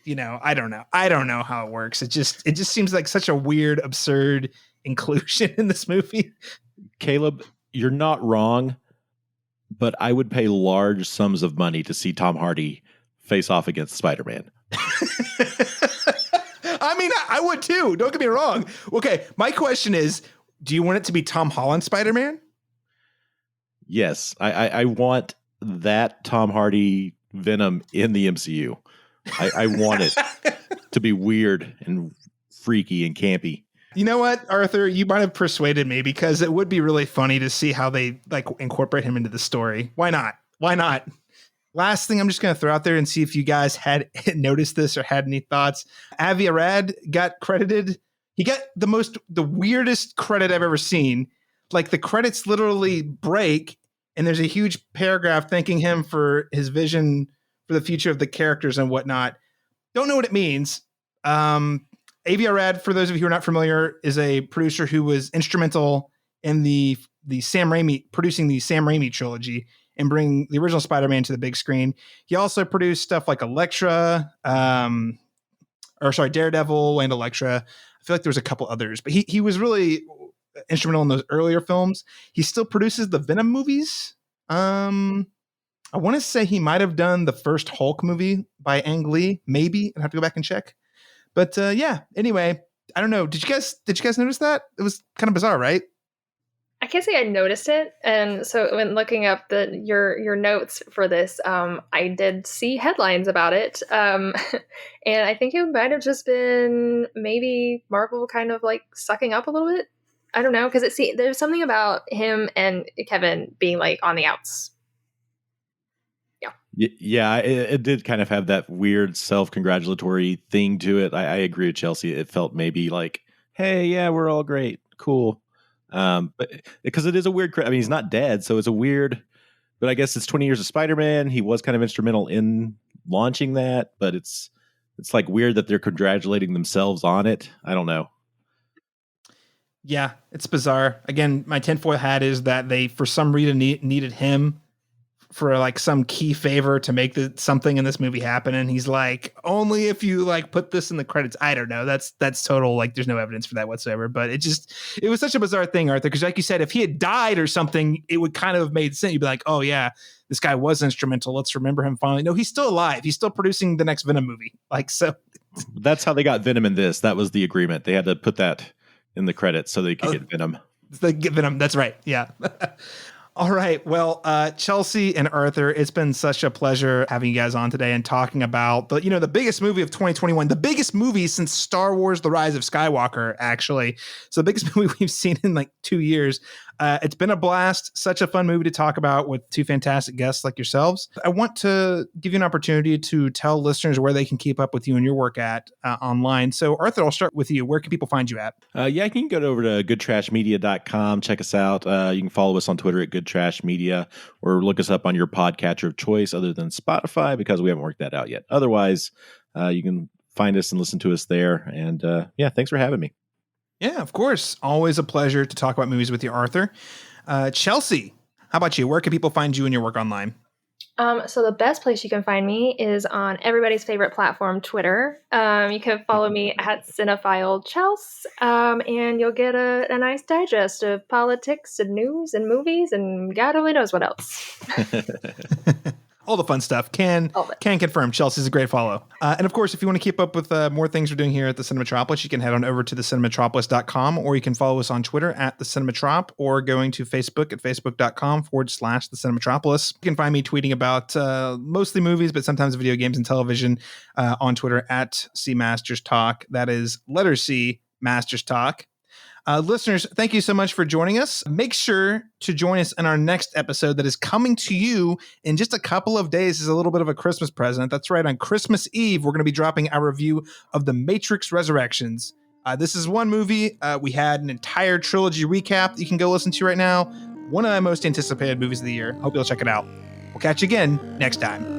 I don't know. I don't know how it works. It just seems like such a weird, absurd inclusion in this movie. Caleb, you're not wrong, but I would pay large sums of money to see Tom Hardy face off against Spider-Man. I mean, I would too. Don't get me wrong. Okay, my question is, do you want it to be Tom Holland Spider-Man? Yes, I want that Tom Hardy Venom in the MCU. I want it to be weird and freaky and campy. You know what, Arthur? You might have persuaded me because it would be really funny to see how they like incorporate him into the story. Why not? Why not? Last thing I'm just going to throw out there and see if you guys had noticed this or had any thoughts. Avi Arad got credited. He got the weirdest credit I've ever seen. Like the credits literally break and there's a huge paragraph thanking him for his vision for the future of the characters and whatnot. Don't know what it means. Avi Arad, for those of you who are not familiar, is a producer who was instrumental in producing the Sam Raimi trilogy and bring the original Spider-Man to the big screen. He also produced stuff like Daredevil and Electra. I feel like there was a couple others, but he was really instrumental in those earlier films. He still produces the Venom movies. I want to say he might have done the first Hulk movie by Ang Lee. Maybe I'd have to go back and check. But yeah, anyway, I don't know. Did you guys notice that? It was kind of bizarre, right? I can't say I noticed it, and so when looking up your notes for this, I did see headlines about it, and I think it might have just been maybe Marvel kind of like sucking up a little bit. I don't know, because there's something about him and Kevin being like on the outs. Yeah, it did kind of have that weird self-congratulatory thing to it. I agree with Chelsea. It felt maybe like, hey, yeah, we're all great, cool. But because it is a weird, I mean, he's not dead, so it's a weird, but I guess it's 20 years of Spider-Man. He was kind of instrumental in launching that, but it's like weird that they're congratulating themselves on it. I don't know. Yeah, it's bizarre. Again, my tinfoil hat is that they, for some reason, needed him for like some key favor to make something in this movie happen, and he's like, only if you like put this in the credits. I don't know. That's total, like, there's no evidence for that whatsoever, but it was such a bizarre thing, Arthur, because like you said, if he had died or something, it would kind of have made sense. You'd be like, oh yeah, this guy was instrumental, let's remember him finally. No, he's still alive, he's still producing the next Venom movie, like, so that's how they got Venom in this. That was the agreement. They had to put that in the credits so they could get Venom. They get Venom, that's right. Yeah. All right. Well, Chelsea and Arthur, it's been such a pleasure having you guys on today and talking about the biggest movie of 2021, the biggest movie since Star Wars: The Rise of Skywalker, actually. So the biggest movie we've seen in like 2 years. It's been a blast. Such a fun movie to talk about with two fantastic guests like yourselves. I want to give you an opportunity to tell listeners where they can keep up with you and your work at online. So Arthur, I'll start with you. Where can people find you at? You can go over to goodtrashmedia.com. Check us out. You can follow us on Twitter at goodtrashmedia, or look us up on your podcatcher of choice other than Spotify, because we haven't worked that out yet. Otherwise, you can find us and listen to us there. And thanks for having me. Yeah, of course. Always a pleasure to talk about movies with you, Arthur. Chelsea, how about you? Where can people find you and your work online? So the best place you can find me is on everybody's favorite platform, Twitter. You can follow me at CinephileChels, and you'll get a nice digest of politics and news and movies and God only knows what else. All the fun stuff. Can confirm Chelsea's a great follow. And of course, if you want to keep up with more things we're doing here at the Cinematropolis, you can head on over to thecinematropolis.com, or you can follow us on Twitter at the Cinematrop, or going to Facebook at facebook.com/the Cinematropolis. You can find me tweeting about mostly movies, but sometimes video games and television on Twitter at CMastersTalk. That is letter C, Masters Talk. Listeners, thank you so much for joining us. Make sure to join us in our next episode that is coming to you in just a couple of days as a little bit of a Christmas present. That's right. On Christmas Eve, we're going to be dropping our review of The Matrix Resurrections. This is one movie. We had an entire trilogy recap that you can go listen to right now. One of my most anticipated movies of the year. Hope you'll check it out. We'll catch you again next time.